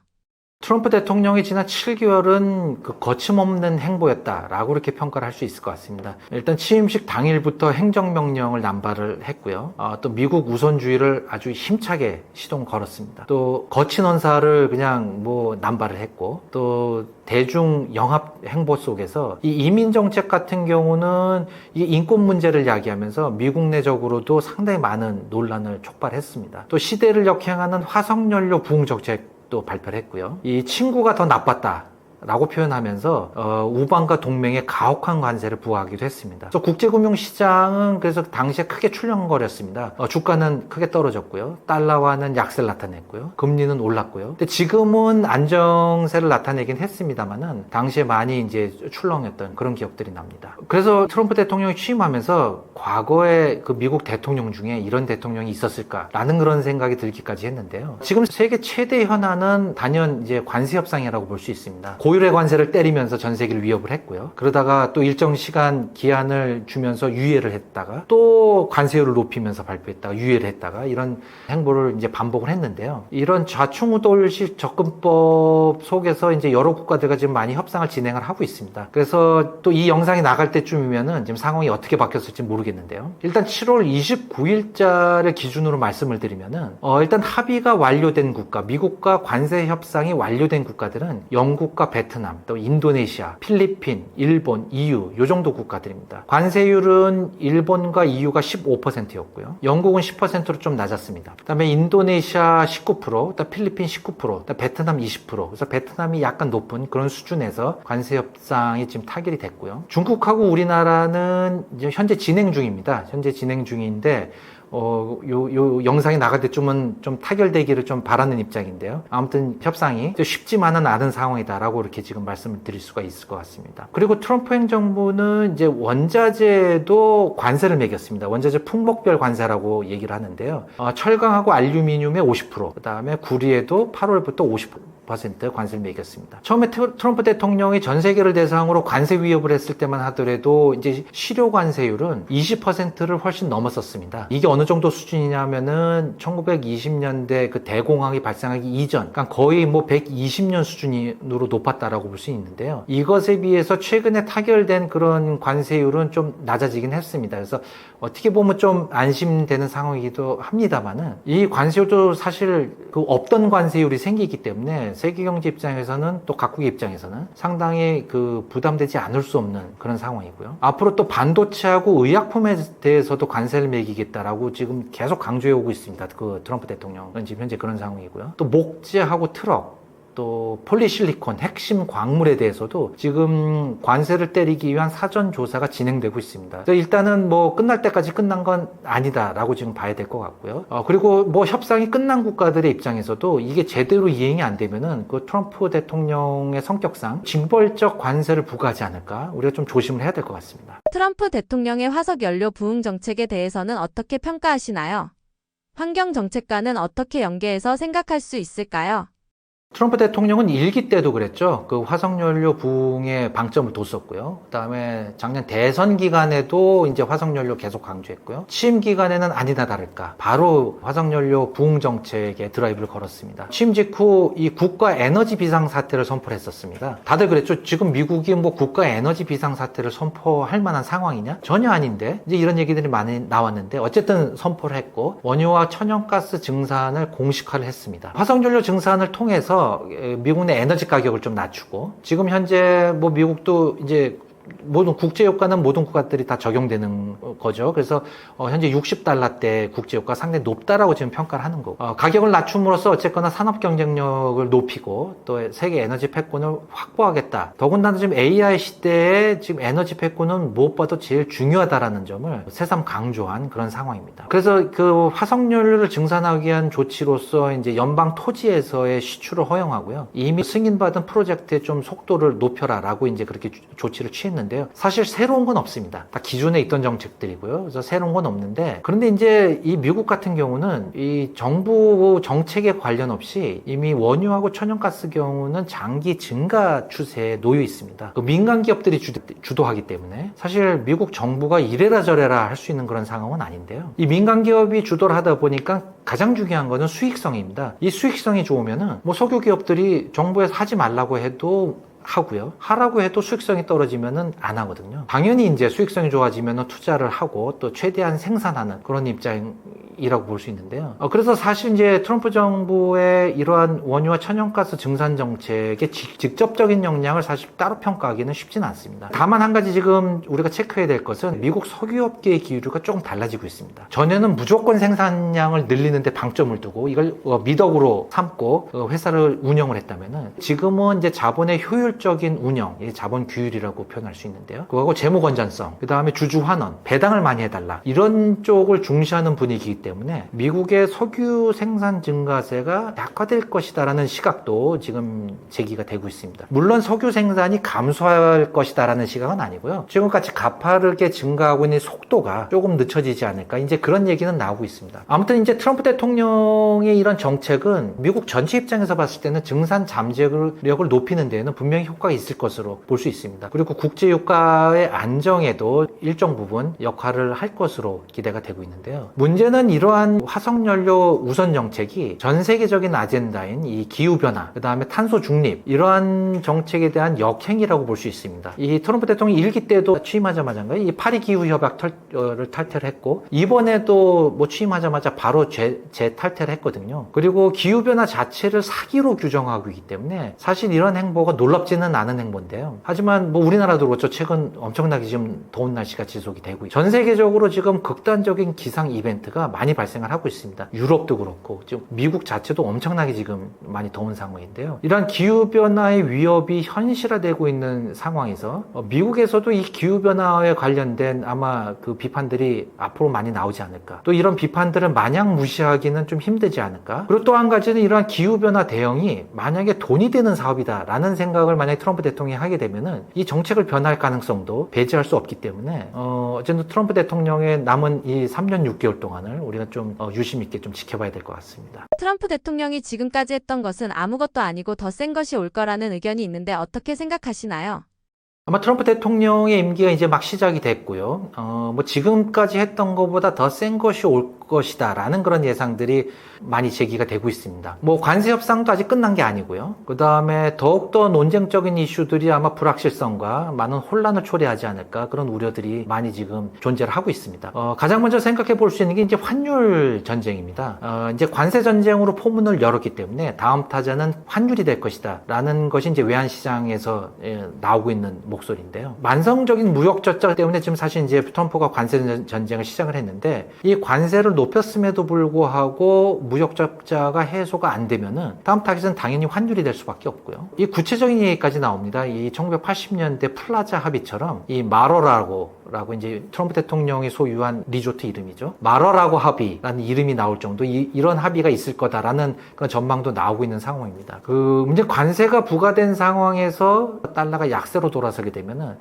Speaker 1: 트럼프 대통령이 지난 7개월은 거침없는 행보였다라고 이렇게 평가를 할 수 있을 것 같습니다. 일단 취임식 당일부터 행정명령을 남발을 했고요. 또 미국 우선주의를 아주 힘차게 시동 걸었습니다. 또 거친 언사를 그냥 남발을 했고, 또 대중 영합 행보 속에서 이 이민 정책 같은 경우는 이 인권 문제를 야기하면서 미국 내적으로도 상당히 많은 논란을 촉발했습니다. 또 시대를 역행하는 화석연료 부흥 정책 또 발표를 했고요. 이 친구가 더 나빴다라고 표현하면서 우방과 동맹에 가혹한 관세를 부과하기도 했습니다. 그래서 국제금융시장은 그래서 당시에 크게 출렁거렸습니다. 주가는 크게 떨어졌고요. 달러화는 약세를 나타냈고요. 금리는 올랐고요. 근데 지금은 안정세를 나타내긴 했습니다만은 당시에 많이 이제 출렁였던 그런 기억들이 납니다. 그래서 트럼프 대통령이 취임하면서 과거에 미국 대통령 중에 이런 대통령이 있었을까라는 그런 생각이 들기까지 했는데요. 지금 세계 최대 현안은 단연 이제 관세 협상이라고 볼 수 있습니다. 고율의 관세를 때리면서 전 세계를 위협을 했고요. 그러다가 또 일정 시간 기한을 주면서 유예를 했다가 또 관세율을 높이면서 발표했다가 유예를 했다가 이런 행보를 이제 반복을 했는데요. 이런 좌충우돌식 접근법 속에서 이제 여러 국가들과 지금 많이 협상을 진행을 하고 있습니다. 그래서 또 이 영상이 나갈 때쯤이면은 지금 상황이 어떻게 바뀌었을지 모르겠는데요. 일단 7월 29일자를 기준으로 말씀을 드리면은 일단 합의가 완료된 국가, 미국과 관세 협상이 완료된 국가들은 영국과 베트남, 또 인도네시아, 필리핀, 일본, EU 요 정도 국가들입니다. 관세율은 일본과 EU가 15%였고요. 영국은 10%로 좀 낮았습니다. 그다음에 인도네시아 19%, 또 필리핀 19%, 또 베트남 20%. 그래서 베트남이 약간 높은 그런 수준에서 관세 협상이 지금 타결이 됐고요. 중국하고 우리나라는 이제 현재 진행 중입니다. 현재 진행 중인데 요 영상이 나갈 때쯤은 좀 타결되기를 좀 바라는 입장인데요. 아무튼 협상이 쉽지만은 않은 상황이다라고 이렇게 지금 말씀을 드릴 수가 있을 것 같습니다. 그리고 트럼프 행정부는 이제 원자재도 관세를 매겼습니다. 원자재 품목별 관세라고 얘기를 하는데요. 철강하고 알루미늄에 50%, 그 다음에 구리에도 8월부터 50% 20% 관세를 매겼습니다. 처음에 트럼프 대통령이 전 세계를 대상으로 관세 위협을 했을 때만 하더라도 이제 실효 관세율은 20%를 훨씬 넘었었습니다. 이게 어느 정도 수준이냐면은 1920년대 그 대공황이 발생하기 이전, 그러니까 거의 뭐 120년 수준으로 높았다라고 볼 수 있는데요. 이것에 비해서 최근에 타결된 그런 관세율은 좀 낮아지긴 했습니다. 그래서 어떻게 보면 좀 안심되는 상황이기도 합니다만은 이 관세율도 사실 그 없던 관세율이 생기기 때문에 세계 경제 입장에서는 또 각국의 입장에서는 상당히 그 부담되지 않을 수 없는 그런 상황이고요. 앞으로 또 반도체하고 의약품에 대해서도 관세를 매기겠다라고 지금 계속 강조해 오고 있습니다. 그 트럼프 대통령은 지금 현재 그런 상황이고요. 또 목재하고 트럭, 또 폴리실리콘 핵심 광물에 대해서도 지금 관세를 때리기 위한 사전 조사가 진행되고 있습니다. 그래서 일단은 뭐 끝날 때까지 끝난 건 아니다라고 지금 봐야 될 것 같고요. 그리고 뭐 협상이 끝난 국가들의 입장에서도 이게 제대로 이행이 안 되면은 그 트럼프 대통령의 성격상 징벌적 관세를 부과하지 않을까, 우리가 좀 조심을 해야 될 것 같습니다.
Speaker 2: 트럼프 대통령의 화석 연료 부흥 정책에 대해서는 어떻게 평가하시나요? 환경 정책과는 어떻게 연계해서 생각할 수 있을까요?
Speaker 1: 트럼프 대통령은 일기 때도 그랬죠. 그 화석연료 부흥에 방점을 뒀었고요. 그다음에 작년 대선 기간에도 이제 화석연료 계속 강조했고요. 취임 기간에는 아니나 다를까 바로 화석연료 부흥 정책에 드라이브를 걸었습니다. 취임 직후 이 국가 에너지 비상 사태를 선포를 했었습니다. 다들 그랬죠. 지금 미국이 뭐 국가 에너지 비상 사태를 선포할 만한 상황이냐? 전혀 아닌데 이제 이런 얘기들이 많이 나왔는데 어쨌든 선포를 했고 원유와 천연가스 증산을 공식화를 했습니다. 화석연료 증산을 통해서 미국 내 에너지 가격을 좀 낮추고, 지금 현재 뭐 미국도 이제 모든 국제유가는 모든 국가들이 다 적용되는 거죠. 그래서 현재 $60대 국제유가 상당히 높다라고 지금 평가를 하는 거고, 가격을 낮춤으로써 어쨌거나 산업 경쟁력을 높이고 또 세계 에너지 패권을 확보하겠다. 더군다나 지금 AI 시대에 지금 에너지 패권은 무엇보다도 제일 중요하다라는 점을 새삼 강조한 그런 상황입니다. 그래서 그 화석연료를 증산하기 위한 조치로서 이제 연방 토지에서의 시추를 허용하고요. 이미 승인받은 프로젝트의 좀 속도를 높여라라고 이제 그렇게 조치를 취했는데, 사실 새로운 건 없습니다. 다 기존에 있던 정책들이고요. 그래서 새로운 건 없는데, 그런데 이제 이 미국 같은 경우는 이 정부 정책에 관련 없이 이미 원유하고 천연가스 경우는 장기 증가 추세에 놓여 있습니다. 그 민간 기업들이 주도하기 때문에 사실 미국 정부가 이래라 저래라 할 수 있는 그런 상황은 아닌데요. 이 민간 기업이 주도를 하다 보니까 가장 중요한 거는 수익성입니다. 이 수익성이 좋으면은 뭐 석유 기업들이 정부에서 하지 말라고 해도 하고요. 하라고 해도 수익성이 떨어지면은 안 하거든요. 당연히 이제 수익성이 좋아지면은 투자를 하고 또 최대한 생산하는 그런 입장이라고 볼 수 있는데요. 그래서 사실 이제 트럼프 정부의 이러한 원유와 천연가스 증산 정책의 직접적인 영향을 사실 따로 평가하기는 쉽지는 않습니다. 다만 한 가지 지금 우리가 체크해야 될 것은 미국 석유업계의 기류가 조금 달라지고 있습니다. 전에는 무조건 생산량을 늘리는데 방점을 두고 이걸 미덕으로 삼고 회사를 운영을 했다면은 지금은 이제 자본의 효율적인 운영, 자본 규율이라고 표현할 수 있는데요. 그거하고 재무 건전성, 그 다음에 주주 환원, 배당을 많이 해달라, 이런 쪽을 중시하는 분위기이기 때문에 미국의 석유 생산 증가세가 약화될 것이다라는 시각도 지금 제기가 되고 있습니다. 물론 석유 생산이 감소할 것이다라는 시각은 아니고요. 지금같이 가파르게 증가하고 있는 속도가 조금 늦춰지지 않을까, 이제 그런 얘기는 나오고 있습니다. 아무튼 이제 트럼프 대통령의 이런 정책은 미국 전체 입장에서 봤을 때는 증산 잠재력을 높이는 데에는 분명히 효과가 있을 것으로 볼 수 있습니다. 그리고 국제유가의 안정에도 일정 부분 역할을 할 것으로 기대가 되고 있는데요. 문제는 이러한 화석연료 우선 정책이 전 세계적인 아젠다인 이 기후변화, 그 다음에 탄소 중립, 이러한 정책에 대한 역행이라고 볼 수 있습니다. 이 트럼프 대통령이 일기 때도 취임하자마자인가요? 이 파리 기후협약을 탈퇴를 했고, 이번에도 뭐 취임하자마자 바로 재탈퇴를 했거든요. 그리고 기후변화 자체를 사기로 규정하고 있기 때문에 사실 이런 행보가 놀랍지는 않은 행보인데요. 하지만 뭐 우리나라도 그렇죠. 최근 엄청나게 지금 더운 날씨가 지속이 되고 있죠. 전 세계적으로 지금 극단적인 기상 이벤트가 많이 발생을 하고 있습니다. 유럽도 그렇고 지금 미국 자체도 엄청나게 지금 많이 더운 상황인데요. 이러한 기후변화의 위협이 현실화되고 있는 상황에서 미국에서도 이 기후변화에 관련된 아마 그 비판들이 앞으로 많이 나오지 않을까. 또 이런 비판들을 마냥 무시하기는 좀 힘들지 않을까. 그리고 또 한 가지는 이러한 기후변화 대응이 만약에 돈이 되는 사업이다라는 생각을 만약에 트럼프 대통령이 하게 되면은 이 정책을 변할 가능성도 배제할 수 없기 때문에 어쨌든 트럼프 대통령의 남은 이 3년 6개월 동안을 우리가 좀 유심 있게 좀 지켜봐야 될 것 같습니다.
Speaker 2: 트럼프 대통령이 지금까지 했던 것은 아무것도 아니고 더 센 것이 올 거라는 의견이 있는데 어떻게 생각하시나요?
Speaker 1: 아마 트럼프 대통령의 임기가 이제 막 시작이 됐고요. 뭐 지금까지 했던 것보다 더 센 것이 올 것이다라는 그런 예상들이 많이 제기가 되고 있습니다. 뭐 관세 협상도 아직 끝난 게 아니고요. 그 다음에 더욱더 논쟁적인 이슈들이 아마 불확실성과 많은 혼란을 초래하지 않을까 그런 우려들이 많이 지금 존재를 하고 있습니다. 가장 먼저 생각해 볼 수 있는 게 이제 환율 전쟁입니다. 이제 관세 전쟁으로 포문을 열었기 때문에 다음 타자는 환율이 될 것이다라는 것이 이제 외환 시장에서 나오고 있는 목소리인데요. 만성적인 무역 적자 때문에 지금 사실 이제 트럼프가 관세 전쟁을 시작을 했는데 이 관세를 높였음에도 불구하고 무역 적자가 해소가 안 되면은 다음 타깃은 당연히 환율이 될 수밖에 없고요. 이 구체적인 얘기까지 나옵니다. 이 1980년대 플라자 합의처럼 이 마러라고 이제 트럼프 대통령이 소유한 리조트 이름이죠. 마러라고 합의라는 이름이 나올 정도 이런 합의가 있을 거다라는 그런 전망도 나오고 있는 상황입니다. 이제 관세가 부과된 상황에서 달러가 약세로 돌아서게 되면은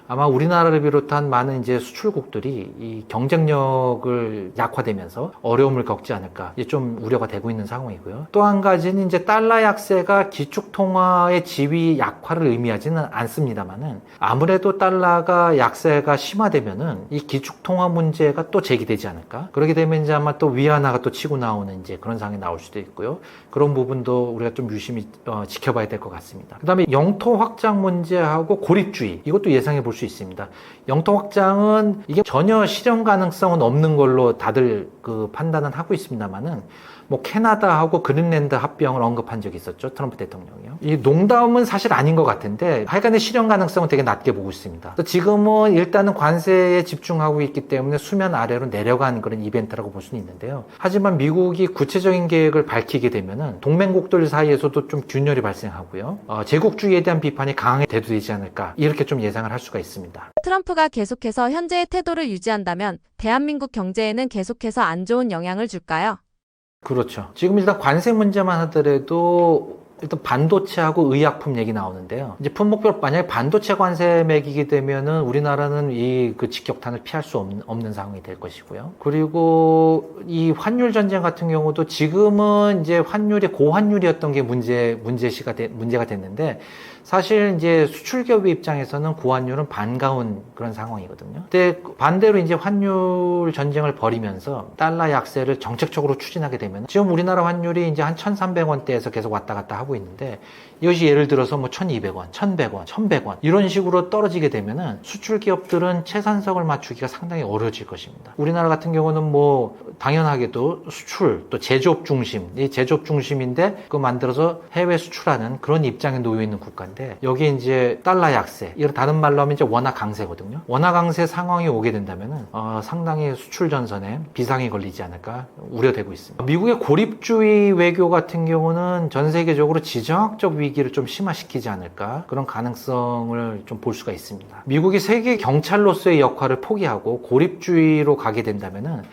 Speaker 1: 아마 우리나라를 비롯한 많은 이제 수출국들이 이 경쟁력을 약화되면서 어려움을 겪지 않을까 좀 우려가 되고 있는 상황이고요. 또 한 가지는 이제 달러 약세가 기축통화의 지위 약화를 의미하지는 않습니다만은 아무래도 달러가 약세가 심화되면은 이 기축통화 문제가 또 제기되지 않을까. 그렇게 되면 이제 아마 또 위안화가 또 치고 나오는 이제 그런 상황이 나올 수도 있고요. 그런 부분도 우리가 좀 유심히 지켜봐야 될 것 같습니다. 그다음에 영토 확장 문제하고 고립주의 이것도 예상해 볼 수 있습니다. 영토 확장은 이게 전혀 실현 가능성은 없는 걸로 다들 판단은 하고 있습니다만은 뭐 캐나다하고 그린랜드 합병을 언급한 적이 있었죠. 트럼프 대통령이요. 이 농담은 사실 아닌 것 같은데 하여간에 실현 가능성은 되게 낮게 보고 있습니다. 지금은 일단은 관세에 집중하고 있기 때문에 수면 아래로 내려간 그런 이벤트라고 볼 수는 있는데요. 하지만 미국이 구체적인 계획을 밝히게 되면은 동맹국들 사이에서도 좀 균열이 발생하고요. 제국주의에 대한 비판이 강하게 대두되지 않을까 이렇게 좀 예상을 할 수가 있습니다.
Speaker 2: 트럼프가 계속해서 현재의 태도를 유지한다면 대한민국 경제에는 계속해서 안 좋은 영향을 줄까요?
Speaker 1: 그렇죠. 지금 일단 관세 문제만 하더라도 일단 반도체하고 의약품 얘기 나오는데요. 이제 품목별 만약에 반도체 관세 매기게 되면은 우리나라는 그 직격탄을 피할 수 없는 상황이 될 것이고요. 그리고 이 환율 전쟁 같은 경우도 지금은 이제 환율이 고환율이었던 게 문제가 됐는데 사실 이제 수출기업의 입장에서는 고환율은 반가운 그런 상황이거든요. 근데 반대로 이제 환율 전쟁을 벌이면서 달러 약세를 정책적으로 추진하게 되면 지금 우리나라 환율이 이제 한 1,300원대에서 계속 왔다 갔다 하고 있는데 이것이 예를 들어서 뭐 1,200원, 1,100원, 1,100원 이런 식으로 떨어지게 되면은 수출 기업들은 채산석을 맞추기가 상당히 어려워질 것입니다. 우리나라 같은 경우는 뭐 당연하게도 수출 또 제조업 중심, 이 제조업 중심인데 그거 만들어서 해외 수출하는 그런 입장에 놓여 있는 국가인데 여기에 이제 달러 약세, 이런 다른 말로 하면 이제 원화 강세거든요. 원화 강세 상황이 오게 된다면은 상당히 수출 전선에 비상이 걸리지 않을까 우려되고 있습니다. 미국의 고립주의 외교 같은 경우는 전 세계적으로 지정학적 위기를 좀 심화시키지 않을까 그런 가능성을 좀 볼 수가 있습니다. 미국이 세계 경찰로서의 역할을 포기하고 고립주의로 가게 된다면은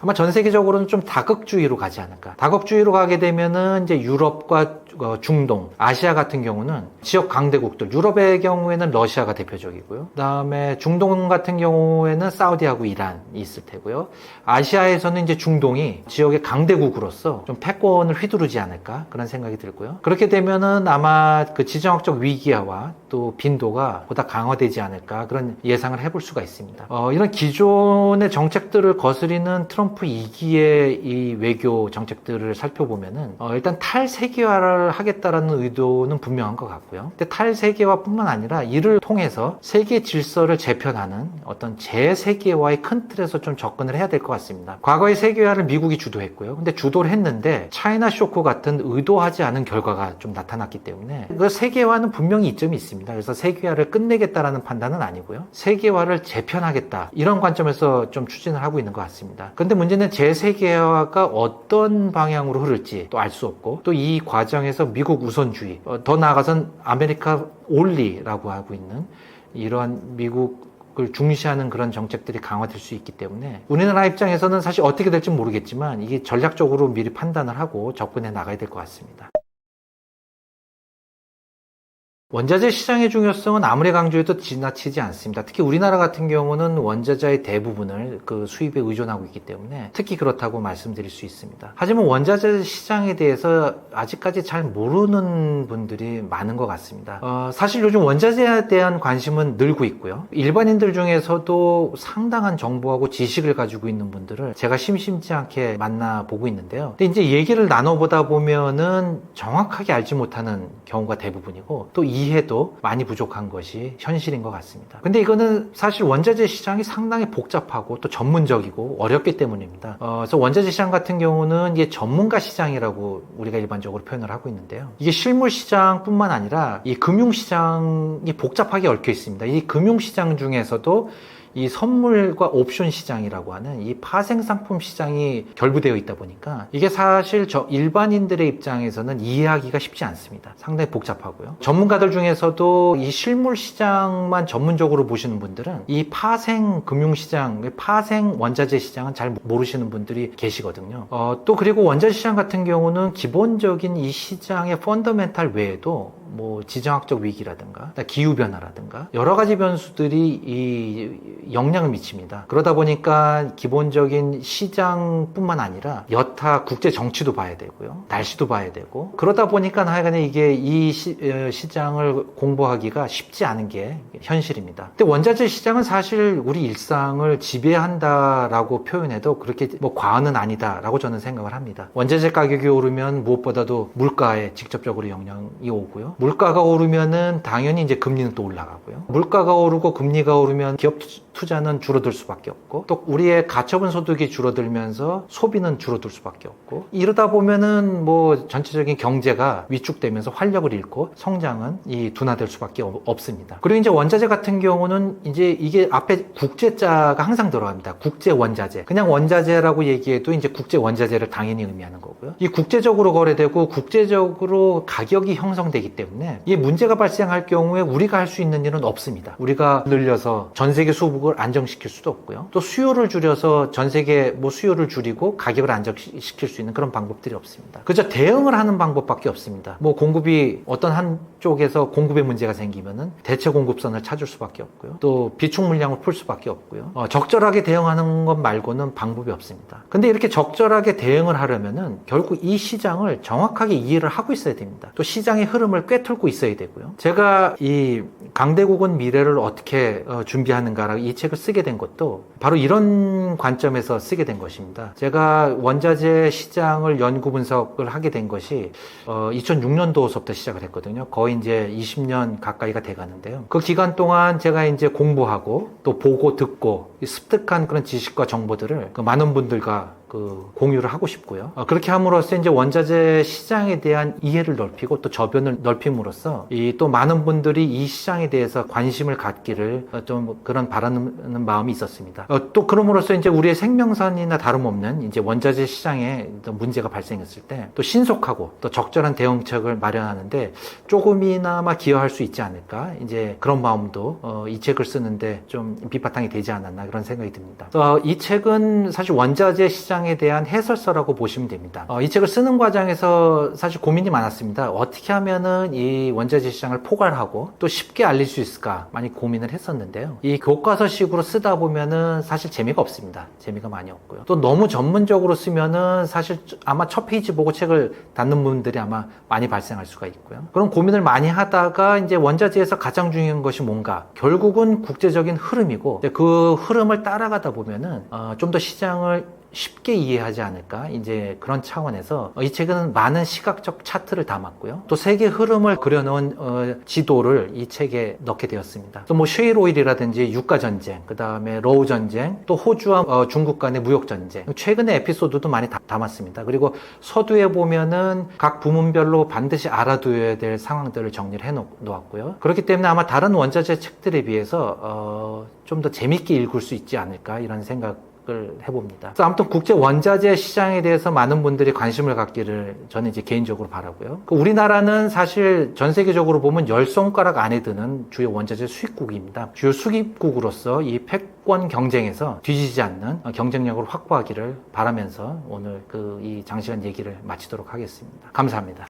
Speaker 1: 아마 전 세계적으로는 좀 다극주의로 가지 않을까. 다극주의로 가게 되면은 이제 유럽과 중동, 아시아 같은 경우는 지역 강대국들, 유럽의 경우에는 러시아가 대표적이고요. 그다음에 중동 같은 경우에는 사우디하고 이란이 있을 테고요. 아시아에서는 이제 중동이 지역의 강대국으로서 좀 패권을 휘두르지 않을까 그런 생각이 들고요. 그렇게 되면은 아마 그 지정학적 위기와 또 빈도가 보다 강화되지 않을까 그런 예상을 해볼 수가 있습니다. 이런 기존의 정책들을 거스리는 트럼프 2기의 이 외교 정책들을 살펴보면은 일단 탈세계화를 하겠다라는 의도는 분명한 것 같고요. 근데 탈세계화뿐만 아니라 이를 통해서 세계 질서를 재편하는 어떤 재세계화의 큰 틀에서 좀 접근을 해야 될 것 같습니다. 과거의 세계화를 미국이 주도했고요. 근데 주도를 했는데 차이나 쇼크 같은 의도하지 않은 결과가 좀 나타났기 때문에 그 세계화는 분명히 이점이 있습니다. 그래서 세계화를 끝내겠다라는 판단은 아니고요. 세계화를 재편하겠다 이런 관점에서 좀 추진을 하고 있는 것 같습니다. 근데 문제는 재세계화가 어떤 방향으로 흐를지 또 알 수 없고 또 이 과정에서 미국 우선주의, 더 나아가선 아메리카 올리라고 하고 있는 이러한 미국을 중시하는 그런 정책들이 강화될 수 있기 때문에 우리나라 입장에서는 사실 어떻게 될지 모르겠지만 이게 전략적으로 미리 판단을 하고 접근해 나가야 될 것 같습니다. 원자재 시장의 중요성은 아무리 강조해도 지나치지 않습니다. 특히 우리나라 같은 경우는 원자재의 대부분을 그 수입에 의존하고 있기 때문에 특히 그렇다고 말씀드릴 수 있습니다. 하지만 원자재 시장에 대해서 아직까지 잘 모르는 분들이 많은 것 같습니다. 사실 요즘 원자재에 대한 관심은 늘고 있고요. 일반인들 중에서도 상당한 정보하고 지식을 가지고 있는 분들을 제가 심심치 않게 만나보고 있는데요. 근데 이제 얘기를 나눠보다 보면은 정확하게 알지 못하는 경우가 대부분이고 또 이해도 많이 부족한 것이 현실인 것 같습니다. 근데 이거는 사실 원자재 시장이 상당히 복잡하고 또 전문적이고 어렵기 때문입니다. 그래서 원자재 시장 같은 경우는 이게 전문가 시장이라고 우리가 일반적으로 표현을 하고 있는데요. 이게 실물 시장뿐만 아니라 이 금융 시장이 복잡하게 얽혀 있습니다. 이 금융 시장 중에서도 이 선물과 옵션 시장이라고 하는 이 파생 상품 시장이 결부되어 있다 보니까 이게 사실 일반인들의 입장에서는 이해하기가 쉽지 않습니다. 상당히 복잡하고요. 전문가들 중에서도 이 실물 시장만 전문적으로 보시는 분들은 이 파생 금융 시장, 파생 원자재 시장은 잘 모르시는 분들이 계시거든요. 또 그리고 원자재 시장 같은 경우는 기본적인 이 시장의 펀더멘탈 외에도 뭐 지정학적 위기라든가 기후변화라든가 여러 가지 변수들이 이 영향을 미칩니다. 그러다 보니까 기본적인 시장뿐만 아니라 여타 국제 정치도 봐야 되고요. 날씨도 봐야 되고 그러다 보니까 하여간에 이게 이 시장을 공부하기가 쉽지 않은 게 현실입니다. 근데 원자재 시장은 사실 우리 일상을 지배한다라고 표현해도 그렇게 뭐 과언은 아니다라고 저는 생각을 합니다. 원자재 가격이 오르면 무엇보다도 물가에 직접적으로 영향이 오고요. 물가가 오르면은 당연히 이제 금리는 또 올라가고요. 물가가 오르고 금리가 오르면 기업 투자는 줄어들 수밖에 없고 또 우리의 가처분 소득이 줄어들면서 소비는 줄어들 수밖에 없고 이러다 보면은 뭐 전체적인 경제가 위축되면서 활력을 잃고 성장은 둔화될 수밖에 없습니다. 그리고 이제 원자재 같은 경우는 이제 이게 앞에 국제자가 항상 들어갑니다. 국제 원자재. 그냥 원자재라고 얘기해도 이제 국제 원자재를 당연히 의미하는 거고요. 이 국제적으로 거래되고 국제적으로 가격이 형성되기 때문에 이 문제가 발생할 경우에 우리가 할 수 있는 일은 없습니다. 우리가 늘려서 전 세계 수급을 안정시킬 수도 없고요. 또 수요를 줄여서 전 세계 뭐 수요를 줄이고 가격을 안정시킬 수 있는 그런 방법들이 없습니다. 그저 대응을 하는 방법밖에 없습니다. 뭐 공급이 어떤 한쪽에서 공급에 문제가 생기면은 대체 공급선을 찾을 수밖에 없고요. 또 비축 물량을 풀 수밖에 없고요. 적절하게 대응하는 것 말고는 방법이 없습니다. 근데 이렇게 적절하게 대응을 하려면은 결국 이 시장을 정확하게 이해를 하고 있어야 됩니다. 또 시장의 흐름을 꿰뚫고 있어야 되고요. 제가 이 강대국은 미래를 어떻게 준비하는가라고 이 책을 쓰게 된 것도 바로 이런 관점에서 쓰게 된 것입니다. 제가 원자재 시장을 연구 분석을 하게 된 것이 2006년도서부터 시작을 했거든요. 거의 이제 20년 가까이가 돼 가는데요. 그 기간 동안 제가 이제 공부하고 또 보고 듣고 습득한 그런 지식과 정보들을 많은 분들과 공유를 하고 싶고요. 그렇게 함으로써 이제 원자재 시장에 대한 이해를 넓히고 또 저변을 넓힘으로써 또 많은 분들이 이 시장에 대해서 관심을 갖기를 좀 그런 바라는 마음이 있었습니다. 또 그럼으로써 이제 우리의 생명선이나 다름없는 이제 원자재 시장에 문제가 발생했을 때 또 신속하고 또 적절한 대응책을 마련하는데 조금이나마 기여할 수 있지 않을까 이제 그런 마음도 이 책을 쓰는데 좀 밑바탕이 되지 않았나 그런 생각이 듭니다. 이 책은 사실 원자재 시장 에 대한 해설서라고 보시면 됩니다. 이 책을 쓰는 과정에서 사실 고민이 많았습니다. 어떻게 하면은 이 원자재 시장을 포괄하고 또 쉽게 알릴 수 있을까 많이 고민을 했었는데요. 이 교과서식으로 쓰다 보면은 사실 재미가 없습니다. 재미가 많이 없고요. 또 너무 전문적으로 쓰면은 사실 아마 첫 페이지 보고 책을 닫는 분들이 아마 많이 발생할 수가 있고요. 그런 고민을 많이 하다가 이제 원자재에서 가장 중요한 것이 뭔가 결국은 국제적인 흐름이고 그 흐름을 따라가다 보면은 좀 더 시장을 쉽게 이해하지 않을까 이제 그런 차원에서 이 책은 많은 시각적 차트를 담았고요. 또 세계 흐름을 그려놓은 지도를 이 책에 넣게 되었습니다. 또 뭐 셰일 오일이라든지 유가 전쟁, 그 다음에 러우 전쟁, 또 호주와 중국 간의 무역 전쟁, 최근의 에피소드도 많이 담았습니다. 그리고 서두에 보면은 각 부문별로 반드시 알아둬야 될 상황들을 정리를 해놓았고요. 그렇기 때문에 아마 다른 원자재 책들에 비해서 좀 더 재밌게 읽을 수 있지 않을까 이런 생각을 해봅니다. 그래서 아무튼 국제 원자재 시장에 대해서 많은 분들이 관심을 갖기를 저는 이제 개인적으로 바라고요. 우리나라는 사실 전 세계적으로 보면 10손가락 안에 드는 주요 원자재 수입국입니다. 주요 수입국으로서 이 패권 경쟁에서 뒤지지 않는 경쟁력을 확보하기를 바라면서 오늘 이 장시간 얘기를 마치도록 하겠습니다. 감사합니다.